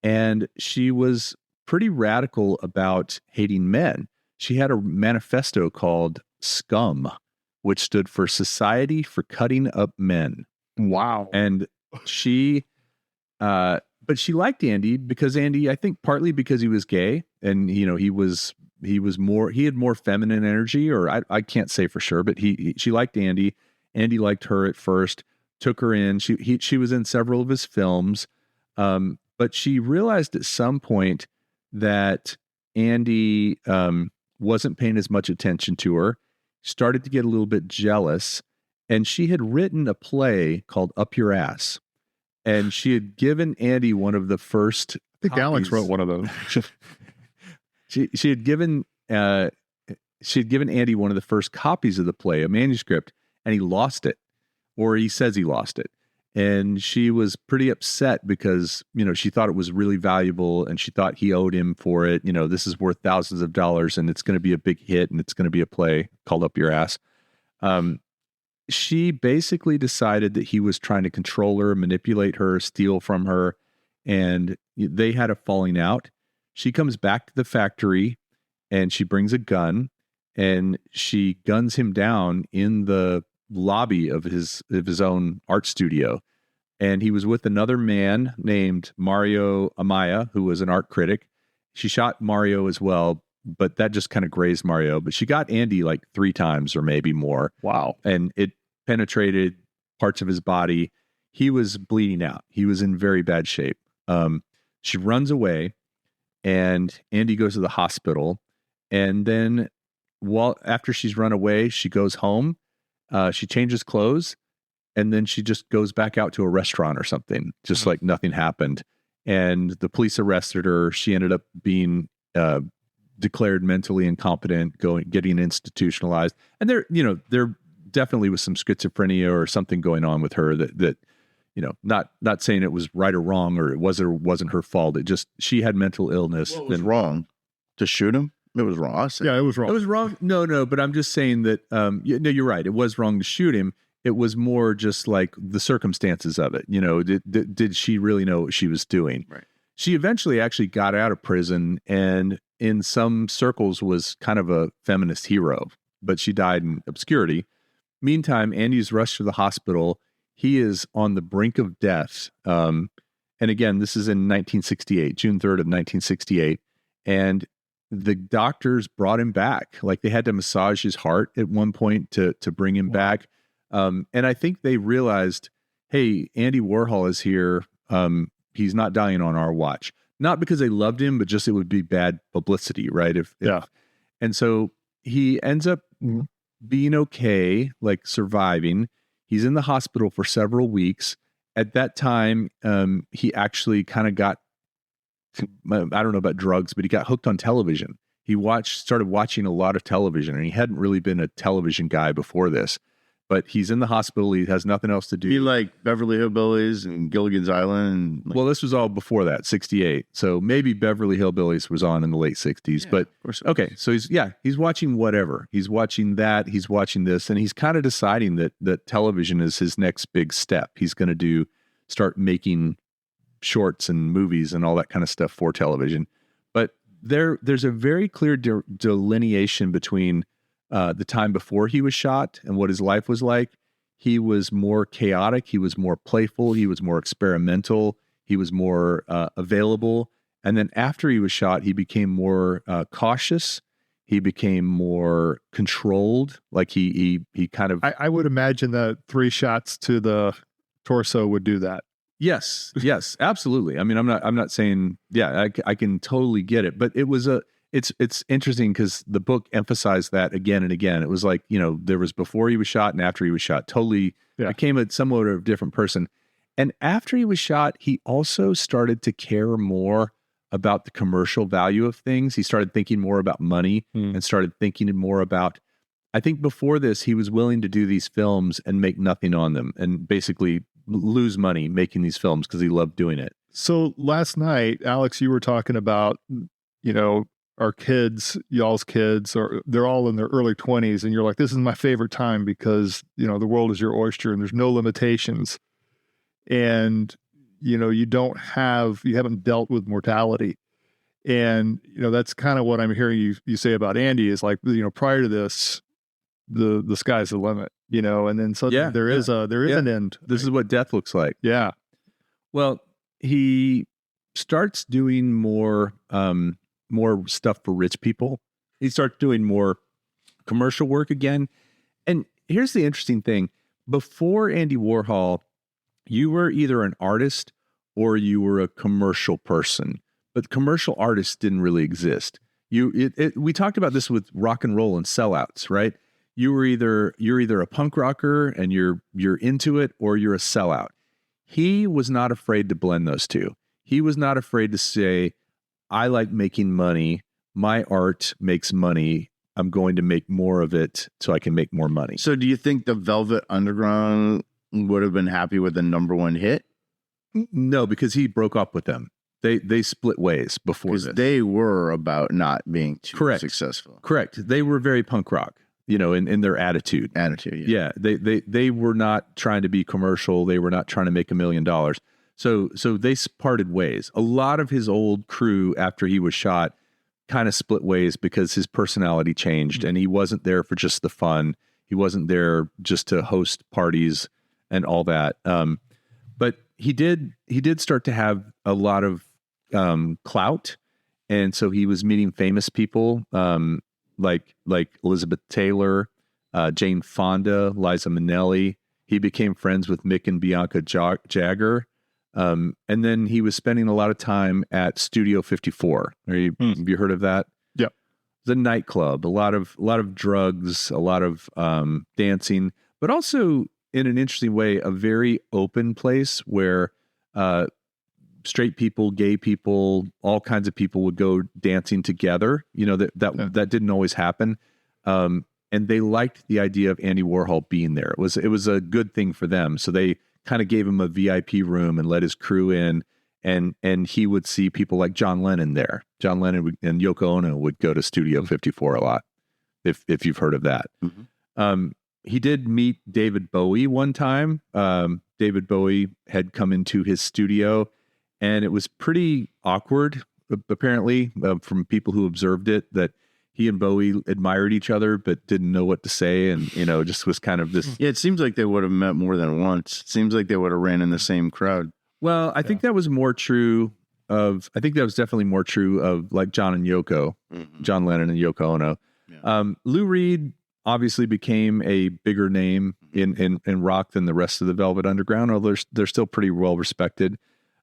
And she was pretty radical about hating men. She had a manifesto called SCUM, which stood for Society for Cutting Up Men. Wow. And she... but she liked Andy because Andy, I think partly because he was gay and, he had more feminine energy, or I can't say for sure, but she liked Andy. Andy liked her at first, took her in. She was in several of his films. But she realized at some point that Andy, wasn't paying as much attention to her, started to get a little bit jealous. And she had written a play called Up Your Ass. And she had given Andy one of the first. I think copies. Alex wrote one of those. She had given Andy one of the first copies of the play, a manuscript, and he lost it, or he says he lost it. And she was pretty upset because, she thought it was really valuable and she thought he owed him for it. This is worth thousands of dollars and it's going to be a big hit and it's going to be a play called Up Your Ass. She basically decided that he was trying to control her, manipulate her, steal from her. And they had a falling out. She comes back to the factory and she brings a gun and she guns him down in the lobby of his own art studio. And he was with another man named Mario Amaya, who was an art critic. She shot Mario as well, but that just kind of grazed Mario. But she got Andy like 3 times or maybe more. Wow. And it penetrated parts of his body. He was bleeding out. He was in very bad shape. She runs away and Andy goes to the hospital. And then after she's run away, she goes home. She changes clothes. And then she just goes back out to a restaurant or something, just like nothing happened. And the police arrested her. She ended up being declared mentally incompetent, getting institutionalized. And there definitely was some schizophrenia or something going on with her that not saying it was right or wrong or it was or wasn't her fault. It just, she had mental illness. What was wrong? To shoot him? It was wrong. Yeah, it was wrong. It was wrong. No, but I'm just saying that, you're right. It was wrong to shoot him. It was more just like the circumstances of it. Did she really know what she was doing? Right. She eventually actually got out of prison and in some circles was kind of a feminist hero, but she died in obscurity. Meantime, Andy's rushed to the hospital. He is on the brink of death. And again, this is in 1968, June 3rd of 1968. And the doctors brought him back. Like they had to massage his heart at one point to bring him back. And I think they realized, hey, Andy Warhol is here. He's not dying on our watch. Not because they loved him, but just it would be bad publicity, right? And so he ends up being okay, like surviving. He's in the hospital for several weeks. At that time, he actually kind of got, I don't know about drugs, but he got hooked on television. He started watching a lot of television, and he hadn't really been a television guy before this. But he's in the hospital. He has nothing else to do. He like Beverly Hillbillies and Gilligan's Island. Well, this was all before that, 68. So maybe Beverly Hillbillies was on in the late 60s. But okay, so he's watching whatever. He's watching that. He's watching this, and he's kind of deciding that television is his next big step. He's going to start making shorts and movies and all that kind of stuff for television. But there's a very clear delineation between the time before he was shot and what his life was like. He was more chaotic. He was more playful. He was more experimental. He was more available. And then after he was shot, he became more cautious. He became more controlled. Like he kind of. I would imagine that 3 shots to the torso would do that. Yes, absolutely. I mean, I'm not saying, I can totally get it, but it was it's interesting because the book emphasized that again and again. It was like, there was before he was shot and after he was shot, totally became a somewhat of a different person. And after he was shot, he also started to care more about the commercial value of things. He started thinking more about money and started thinking more about, I think before this, he was willing to do these films and make nothing on them and basically lose money making these films because he loved doing it. So last night, Alex, you were talking about, our kids, y'all's kids, they're all in their early 20s. And you're like, this is my favorite time because, the world is your oyster and there's no limitations. And, you haven't dealt with mortality. And, that's kind of what I'm hearing you say about Andy is like, prior to this, the sky's the limit, and then suddenly there is an end. This is what death looks like. Yeah. Well, he starts doing more stuff for rich people. He starts doing more commercial work again. And here's the interesting thing. Before Andy Warhol, you were either an artist or you were a commercial person, but commercial artists didn't really exist. We talked about this with rock and roll and sellouts, right? You're either a punk rocker and you're into it or you're a sellout. He was not afraid to blend those two. He was not afraid to say, I like making money. My art makes money. I'm going to make more of it so I can make more money. So do you think the Velvet Underground would have been happy with the #1 hit? No, because he broke up with them. They split ways before this. They were about not being too successful. Correct. They were very punk rock, in their attitude. Attitude, yeah. They were not trying to be commercial. They were not trying to make $1 million. So they parted ways. A lot of his old crew after he was shot kind of split ways because his personality changed and he wasn't there for just the fun. He wasn't there just to host parties and all that. But he did start to have a lot of clout. And so he was meeting famous people like Elizabeth Taylor, Jane Fonda, Liza Minnelli. He became friends with Mick and Bianca Jagger. And then he was spending a lot of time at Studio 54. Have you heard of that? Yeah. It's a nightclub, a lot of drugs, a lot of dancing, but also in an interesting way, a very open place where straight people, gay people, all kinds of people would go dancing together. You know, that didn't always happen. And they liked the idea of Andy Warhol being there. It was a good thing for them. So they kind of gave him a VIP room and let his crew in, and he would see people like John Lennon there. John Lennon and Yoko Ono would go to Studio 54 a lot, if you've heard of that. Mm-hmm. He did meet David Bowie one time. David Bowie had come into his studio, and it was pretty awkward, apparently, from people who observed it, that he and Bowie admired each other, but didn't know what to say. And, just was kind of this. Yeah, it seems like they would have met more than once. It seems like they would have ran in the same crowd. Well, I think that was definitely more true of like John and Yoko, John Lennon and Yoko Ono. Yeah. Lou Reed obviously became a bigger name in rock than the rest of the Velvet Underground, although they're still pretty well respected.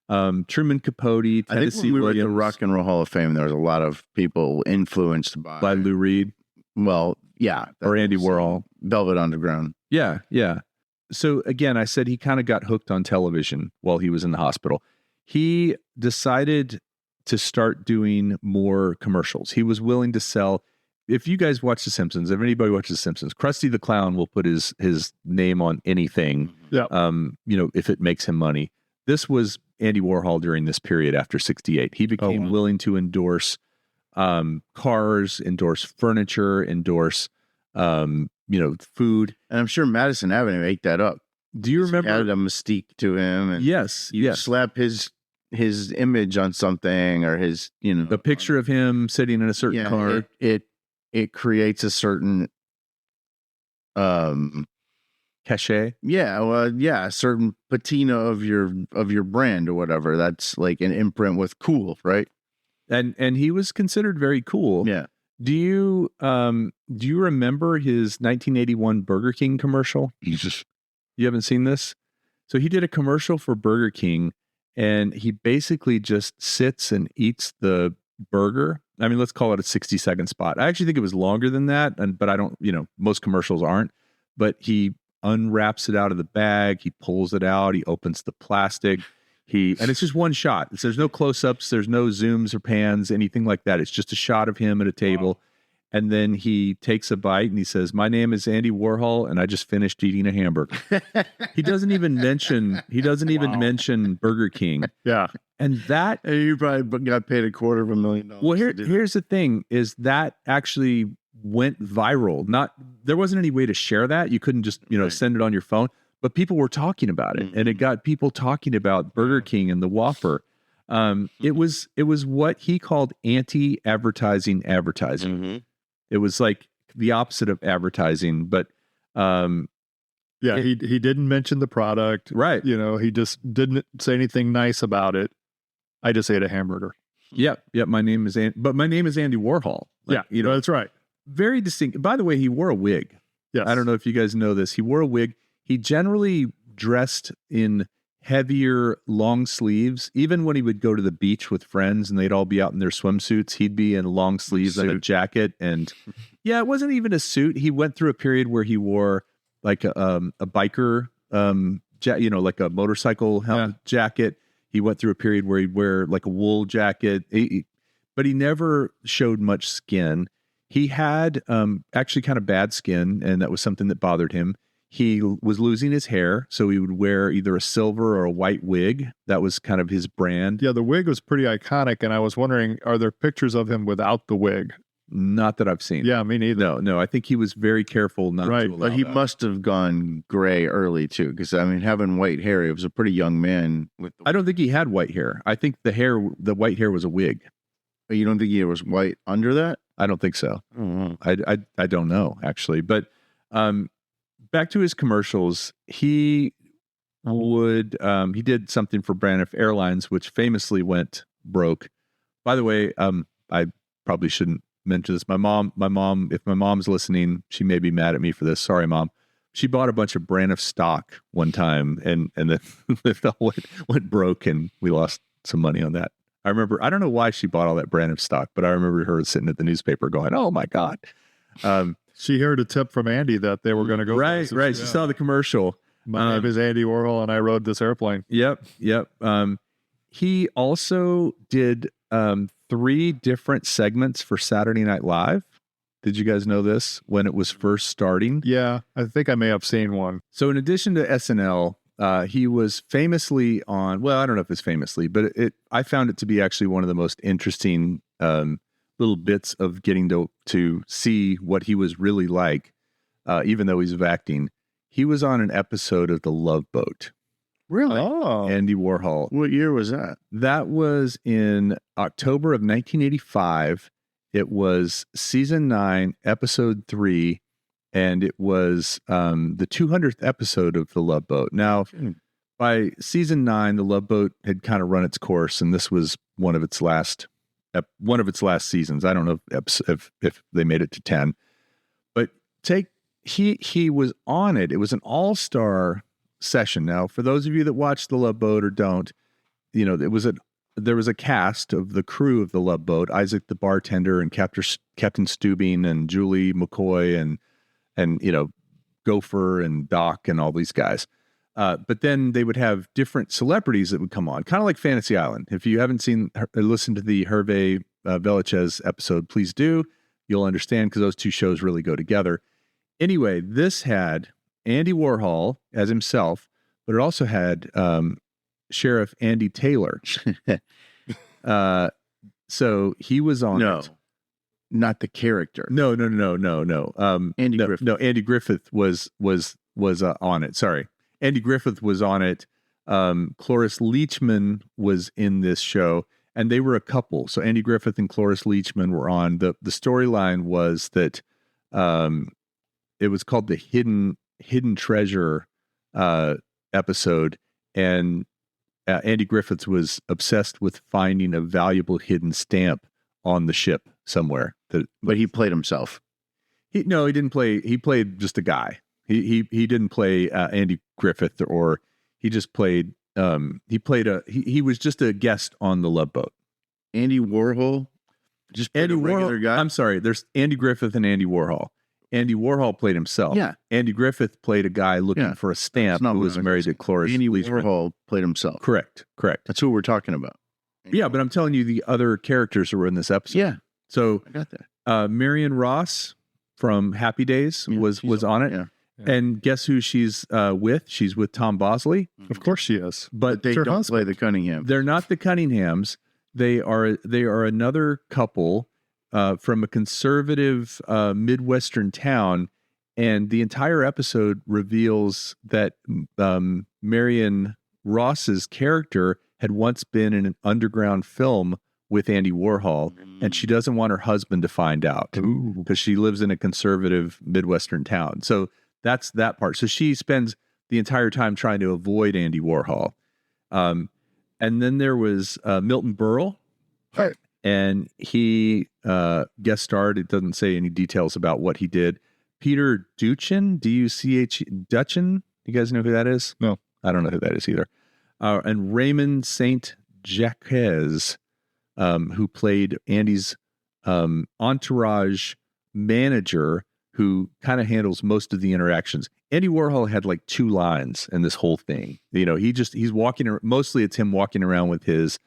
Truman Capote, Tennessee I think when we were at the Rock and Roll Hall of Fame, there was a lot of people influenced by Lou Reed. Well, yeah. Or Andy Warhol. Velvet Underground. Yeah, yeah. So again, I said he kind of got hooked on television while he was in the hospital. He decided to start doing more commercials. He was willing to sell. If you guys watch The Simpsons, if anybody watches The Simpsons, Krusty the Clown will put his name on anything. Yeah. If it makes him money. This was Andy Warhol during this period after 1968. He became willing to endorse cars, endorse furniture, endorse food. And I'm sure Madison Avenue ate that up. Do you remember? Added a mystique to him. And yes. slap his image on something, or his, a picture of him sitting in a certain car. It creates a certain cachet. A certain patina of your brand or whatever. That's like an imprint with cool, right? And he was considered very cool. Yeah. Do you remember his 1981 Burger King commercial? You haven't seen this? So he did a commercial for Burger King, and he basically just sits and eats the burger. I mean, let's call it a 60-second spot. I actually think it was longer than that, but I don't, most commercials aren't. But he unwraps it out of the bag, he pulls it out, he opens the plastic, and it's just one shot. There's no close-ups, there's no zooms or pans, anything like that. It's just a shot of him at a table. Wow. And then he takes a bite and he says, "My name is Andy Warhol, and I just finished eating a hamburger." He doesn't even mention Burger King. Yeah. And that, you probably got paid $250,000. Well, here's the thing, is that actually went viral. There wasn't any way to share that. You couldn't just, send it on your phone, but people were talking about it, and it got people talking about Burger King and the Whopper. It was what he called anti-advertising advertising. Mm-hmm. It was like the opposite of advertising, but he didn't mention the product, right? He just didn't say anything nice about it. I just ate a hamburger. Yep. My name is Andy Warhol. That's right. Very distinct. By the way, he wore a wig. Yes. I don't know if you guys know this. He wore a wig. He generally dressed in heavier long sleeves. Even when he would go to the beach with friends and they'd all be out in their swimsuits, he'd be in long sleeves and a jacket. And it wasn't even a suit. He went through a period where he wore like a biker, like a motorcycle jacket. He went through a period where he'd wear like a wool jacket, but he never showed much skin. He had actually kind of bad skin, and that was something that bothered him. He was losing his hair, so he would wear either a silver or a white wig. That was kind of his brand. Yeah, the wig was pretty iconic, and I was wondering, are there pictures of him without the wig? Not that I've seen. Yeah, me neither. No. I think he was very careful not to allow But he that. must have gone gray early too, because I mean, having white hair, he was a pretty young man. I don't think he had white hair. I think the white hair was a wig. You don't think he was white under that? I don't think so. I don't know. I don't know actually. But back to his commercials, he did something for Braniff Airlines, which famously went broke. By the way, I probably shouldn't mention this. My mom, if my mom's listening, she may be mad at me for this. Sorry, Mom. She bought a bunch of Braniff stock one time, and then it all went broke, and we lost some money on that. I remember, I don't know why she bought all that Braniff stock, but I remember her sitting at the newspaper going, "Oh my God." She heard a tip from Andy that they were going to go. Right. She saw the commercial. My name is Andy Warhol, and I rode this airplane. Yep. He also did 3 different segments for Saturday Night Live. Did you guys know this when it was first starting? Yeah, I think I may have seen one. So in addition to SNL, he was famously on, well, I don't know if it's famously, but I found it to be actually one of the most interesting little bits of getting to see what he was really like, even though he's acting. He was on an episode of The Love Boat. Really? Oh, Andy Warhol. What year was that? That was in October of 1985. It was season 9, episode 3, and it was the 200th episode of The Love Boat. Now, by season 9, The Love Boat had kind of run its course, and this was one of its last seasons. I don't know if they made it to 10, but he was on it. It was an all-star session. Now, for those of you that watch The Love Boat or don't, there was a cast of the crew of The Love Boat: Isaac the bartender, and Captain Stubing, and Julie McCoy, and Gopher and Doc, and all these guys. But then they would have different celebrities that would come on, kind of like Fantasy Island. If you haven't listened to the Hervé Villachez episode, please do. You'll understand, because those two shows really go together. Anyway, this had Andy Warhol as himself, but it also had Sheriff Andy Taylor. So he was on it. Not the character. No. Andy Griffith. No, Andy Griffith was on it. Sorry. Andy Griffith was on it. Cloris Leachman was in this show, and they were a couple. So Andy Griffith and Cloris Leachman were on. The storyline was that it was called the Hidden Treasure episode, and Andy Griffith was obsessed with finding a valuable hidden stamp on the ship somewhere. But he played himself. He didn't play. He played just a guy. He didn't play Andy Griffith, or he just played. He was just a guest on The Love Boat. Andy Warhol, just Andy a regular Warhol. guy. I'm sorry. There's Andy Griffith and Andy Warhol. Andy Warhol played himself. Yeah. Andy Griffith played a guy looking for a stamp who was married to Cloris Andy Leachman. Warhol played himself. Correct. That's who we're talking about. Yeah, but I'm telling you the other characters who were in this episode. Yeah. So I got that. Marion Ross from Happy Days was on it. Yeah. And guess who she's with? She's with Tom Bosley. Of course she is. But They don't play the Cunningham. They're not the Cunninghams. They are another couple from a conservative Midwestern town. And the entire episode reveals that Marion Ross's character had once been in an underground film with Andy Warhol, and she doesn't want her husband to find out because she lives in a conservative Midwestern town. So that's that part. So she spends the entire time trying to avoid Andy Warhol. And then there was Milton Berle, and he guest starred. It doesn't say any details about what he did. Peter Duchin, Duchin. You guys know who that is? No. I don't know who that is either. And Raymond St. Jacques, who played Andy's entourage manager, who kind of handles most of the interactions. Andy Warhol had like 2 lines in this whole thing. He's walking, mostly it's him walking around with his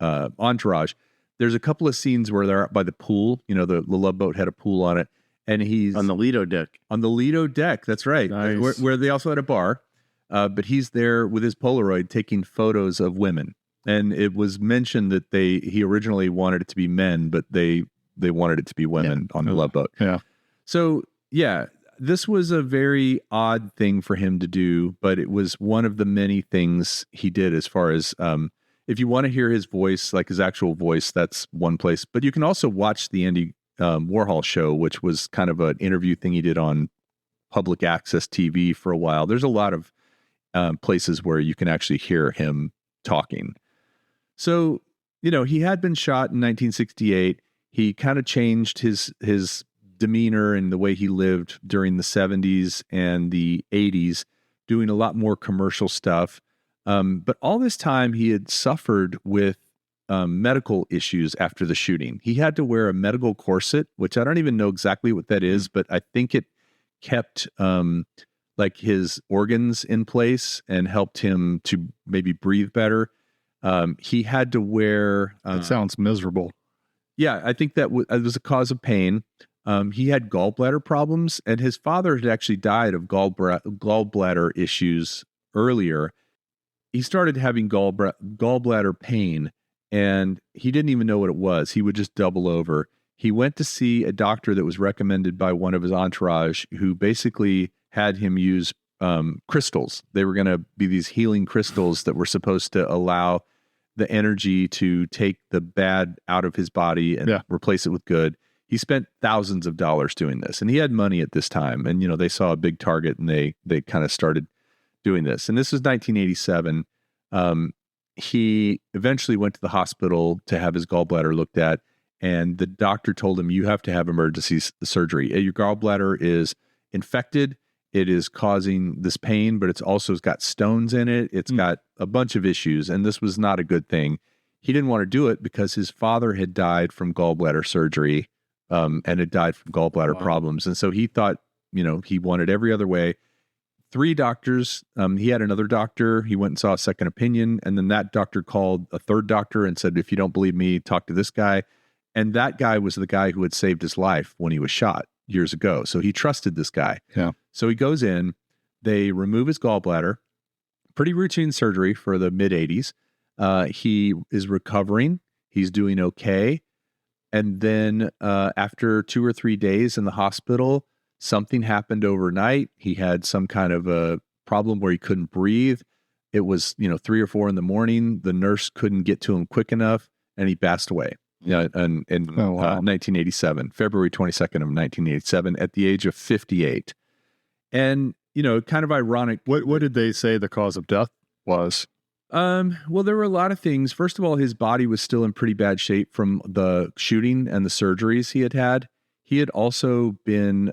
entourage. There's a couple of scenes where they're out by the pool. The Love Boat had a pool on it. And he's on the Lido deck. On the Lido deck, that's right. Nice. Where they also had a bar. But he's there with his Polaroid taking photos of women. And it was mentioned that he originally wanted it to be men, but they they wanted it to be women on the Love Boat. Yeah. So yeah, this was a very odd thing for him to do, but it was one of the many things he did as far as, if you want to hear his voice, like his actual voice, that's one place, but you can also watch the Andy Warhol show, which was kind of an interview thing he did on public access TV for a while. There's a lot of places where you can actually hear him talking. So, he had been shot in 1968. He kind of changed his demeanor and the way he lived during the 70s and the 80s, doing a lot more commercial stuff. But all this time he had suffered with medical issues after the shooting. He had to wear a medical corset, which I don't even know exactly what that is, but I think it kept like his organs in place and helped him to maybe breathe better. He had to wear... It sounds miserable. Yeah, I think that was a cause of pain. He had gallbladder problems, and his father had actually died of gallbladder issues earlier. He started having gallbladder pain, and he didn't even know what it was. He would just double over. He went to see a doctor that was recommended by one of his entourage, who basically had him use crystals. They were going to be these healing crystals that were supposed to allow the energy to take the bad out of his body and replace it with good. He spent thousands of dollars doing this, and he had money at this time. And, they saw a big target, and they kind of started doing this. And this was 1987. He eventually went to the hospital to have his gallbladder looked at, and the doctor told him, you have to have emergency surgery. Your gallbladder is infected. It is causing this pain, but it's got stones in it. It's got a bunch of issues, and this was not a good thing. He didn't want to do it because his father had died from gallbladder surgery, and had died from gallbladder problems. And so he thought, he wanted every other way. 3 doctors. He had another doctor. He went and saw a second opinion. And then that doctor called a third doctor and said, if you don't believe me, talk to this guy. And that guy was the guy who had saved his life when he was shot years ago. So he trusted this guy. Yeah. So he goes in, they remove his gallbladder, pretty routine surgery for the mid 80s. He is recovering. He's doing okay. And then after 2 or 3 days in the hospital, something happened overnight. He had some kind of a problem where he couldn't breathe. It was, 3 or 4 in the morning. The nurse couldn't get to him quick enough, and he passed away. In 1987, February 22nd of 1987, at the age of 58. And, kind of ironic. What did they say the cause of death was? Well, there were a lot of things. First of all, his body was still in pretty bad shape from the shooting and the surgeries he had had. He had also been,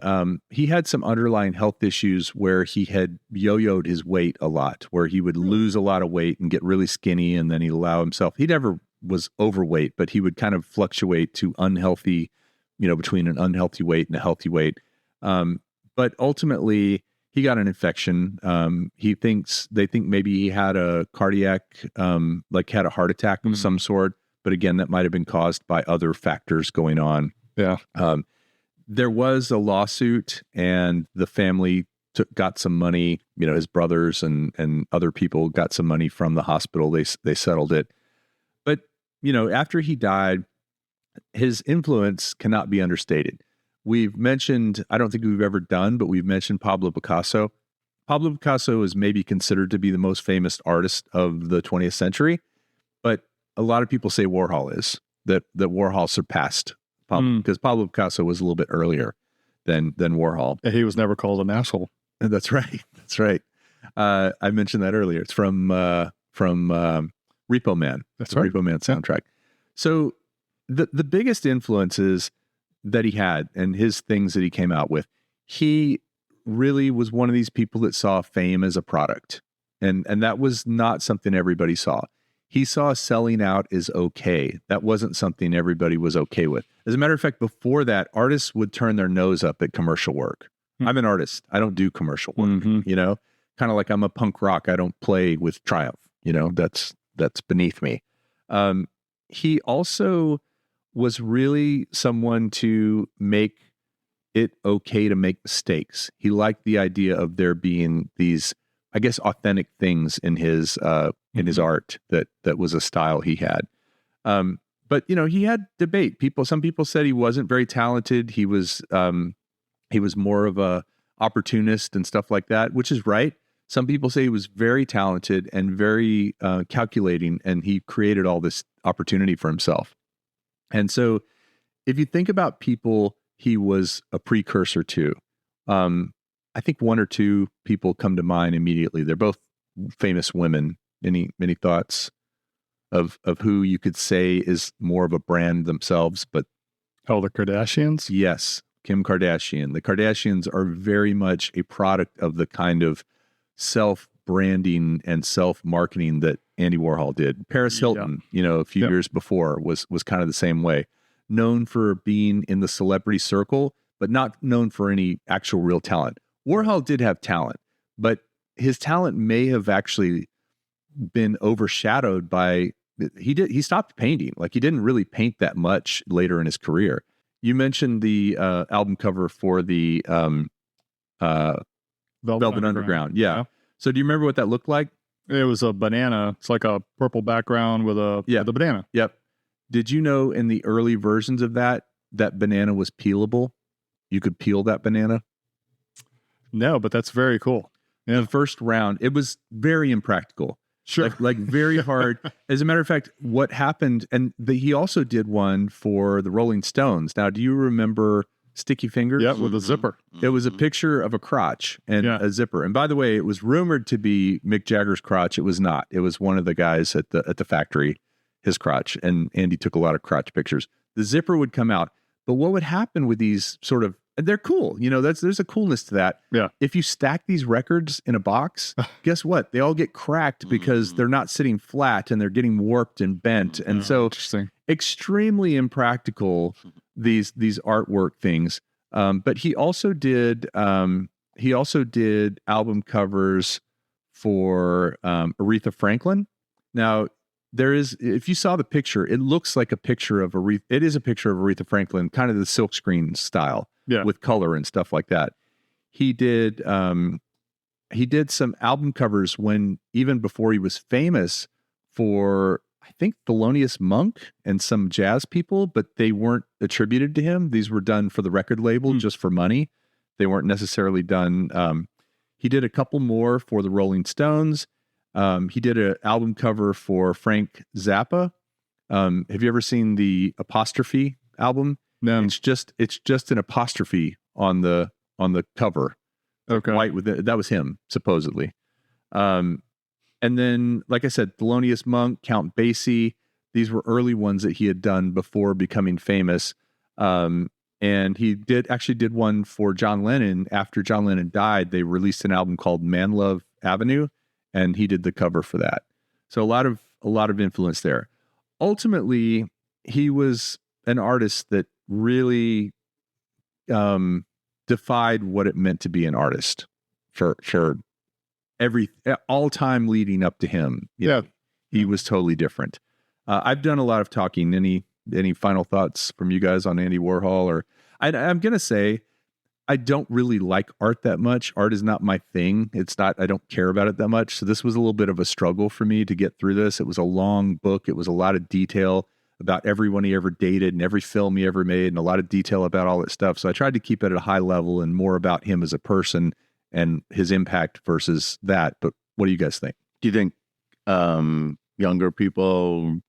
he had some underlying health issues where he had yo-yoed his weight a lot, where he would lose a lot of weight and get really skinny, and then he'd allow himself, he never was overweight, but he would kind of fluctuate to unhealthy, between an unhealthy weight and a healthy weight. But ultimately, he got an infection. They think maybe he had a cardiac, had a heart attack of some sort. But again, that might have been caused by other factors going on. Yeah. There was a lawsuit, and the family got some money. His brothers and other people got some money from the hospital. They settled it. But, after he died, his influence cannot be understated. We've mentioned, I don't think we've ever done, but we've mentioned Pablo Picasso. Pablo Picasso is maybe considered to be the most famous artist of the 20th century, but a lot of people say Warhol is, that Warhol surpassed Pablo, because Pablo Picasso was a little bit earlier than Warhol. He was never called an asshole. That's right. That's right. I mentioned that earlier. It's from Repo Man. That's right. Repo Man soundtrack. So the biggest influences that he had and his things that he came out with, he really was one of these people that saw fame as a product. And that was not something everybody saw. He saw selling out is okay. That wasn't something everybody was okay with. As a matter of fact, before that, artists would turn their nose up at commercial work. I'm an artist. I don't do commercial work, kind of like I'm a punk rock. I don't play with Triumph, that's beneath me. He also was really someone to make it okay to make mistakes. He liked the idea of there being these, I guess, authentic things in his art that was a style he had. But But he had debate. Some people said he wasn't very talented. He was more of a opportunist and stuff like that, which is right. Some people say he was very talented and very calculating, and he created all this opportunity for himself. And so if you think about people he was a precursor to, I think one or two people come to mind immediately. They're both famous women. Any thoughts of who you could say is more of a brand themselves? But the Kardashians? Yes, Kim Kardashian. The Kardashians are very much a product of the kind of self-branding and self-marketing that Andy Warhol did. Paris Hilton, a few years before was kind of the same way. Known for being in the celebrity circle, but not known for any actual real talent. Warhol did have talent, but his talent may have actually been overshadowed by he stopped painting. Like, he didn't really paint that much later in his career. You mentioned the album cover for the Velvet Underground. Yeah. So do you remember what that looked like? It was a banana. It's like a purple background with a banana. Yep. Did you know in the early versions of that banana was peelable? You could peel that banana? No, but that's very cool. In the first round, it was very impractical. Sure. Like very hard. As a matter of fact, what happened, and he also did one for the Rolling Stones. Now, do you remember Sticky Fingers? Yeah, with a zipper. It was a picture of a crotch and a zipper. And by the way, it was rumored to be Mick Jagger's crotch. It was not. It was one of the guys at the factory, his crotch. And Andy took a lot of crotch pictures. The zipper would come out. But what would happen with these sort of, they're cool. There's a coolness to that. Yeah. If you stack these records in a box, guess what? They all get cracked because they're not sitting flat and they're getting warped and bent. And so extremely impractical, these artwork things. But he also did album covers for Aretha Franklin. Now, if you saw the picture, it looks like a picture of Aretha. It is a picture of Aretha Franklin, kind of the silkscreen style, with color and stuff like that. He did some album covers even before he was famous for, I think, Thelonious Monk and some jazz people, but they weren't attributed to him. These were done for the record label just for money. They weren't necessarily done. He did a couple more for the Rolling Stones. He did an album cover for Frank Zappa. Have you ever seen the Apostrophe album? No. It's just an apostrophe on the cover. Okay. White with it. That was him, supposedly. And then, like I said, Thelonious Monk, Count Basie. These were early ones that he had done before becoming famous. And he did one for John Lennon. After John Lennon died, they released an album called Man Love Avenue, and he did the cover for that. So a lot of influence there. Ultimately, he was an artist that really defied what it meant to be an artist for all time leading up to him. He was totally different. I've done a lot of talking. Any final thoughts from you guys on Andy Warhol? Or I'm going to say, I don't really like art that much. Art is not my thing. I don't care about it that much. So this was a little bit of a struggle for me to get through this. It was a long book. It was a lot of detail about everyone he ever dated and every film he ever made, and a lot of detail about all that stuff. So I tried to keep it at a high level and more about him as a person and his impact versus that. But what do you guys think? Do you think younger people,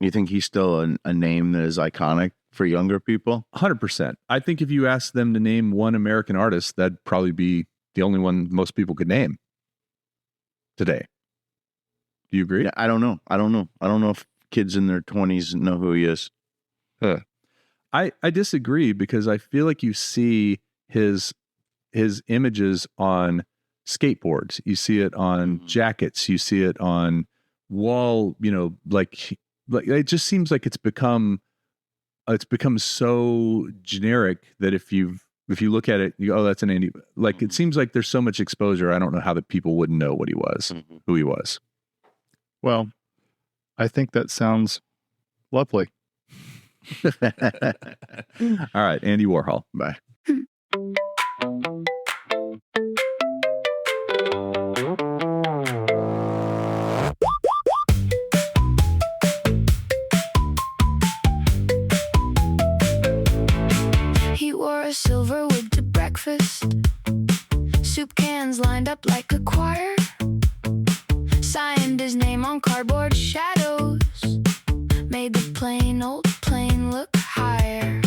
you think he's still a name that is iconic for younger people? 100%. I think if you ask them to name one American artist, that'd probably be the only one most people could name today. Do you agree? Yeah, I don't know. I don't know if kids in their 20s know who he is. I disagree, because I feel like you see his images on skateboards. You see it on jackets. You see it on wall, like it just seems like it's become so generic that if you look at it, you go, oh, that's an Andy. Like, it seems like there's so much exposure. I don't know how that people wouldn't know what he was, who he was. Well, I think that sounds lovely. All right, Andy Warhol. Bye. breakfast. Soup cans lined up like a choir. Signed his name on cardboard shadows. Made the plain old plane look higher.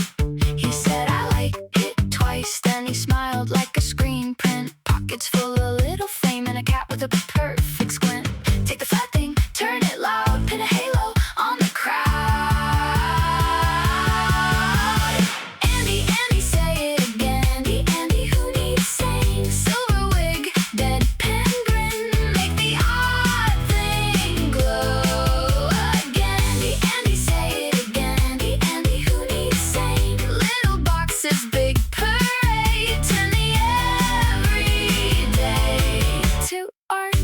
He said, I like it twice. Then he smiled like a screen print. Pockets full of little fame and a cat with a perfect squint. Take the flat thing, turn it loud, pin a halo on the crowd. Andy, Andy, say it again. Andy, Andy, who needs saying? Silver wig, deadpan grin, make the odd thing glow again. Andy, Andy, say it again. Andy, Andy, who needs saying? Little boxes, big parade, turn the everyday to art.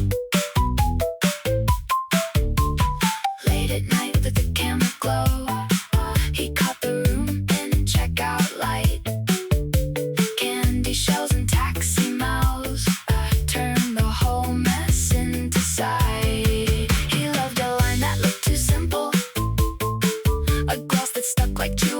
Late at night with the camera glow, he caught the room in checkout light. Candy shells and taxi mouths turned the whole mess into sight. He loved a line that looked too simple, a gloss that stuck like chewing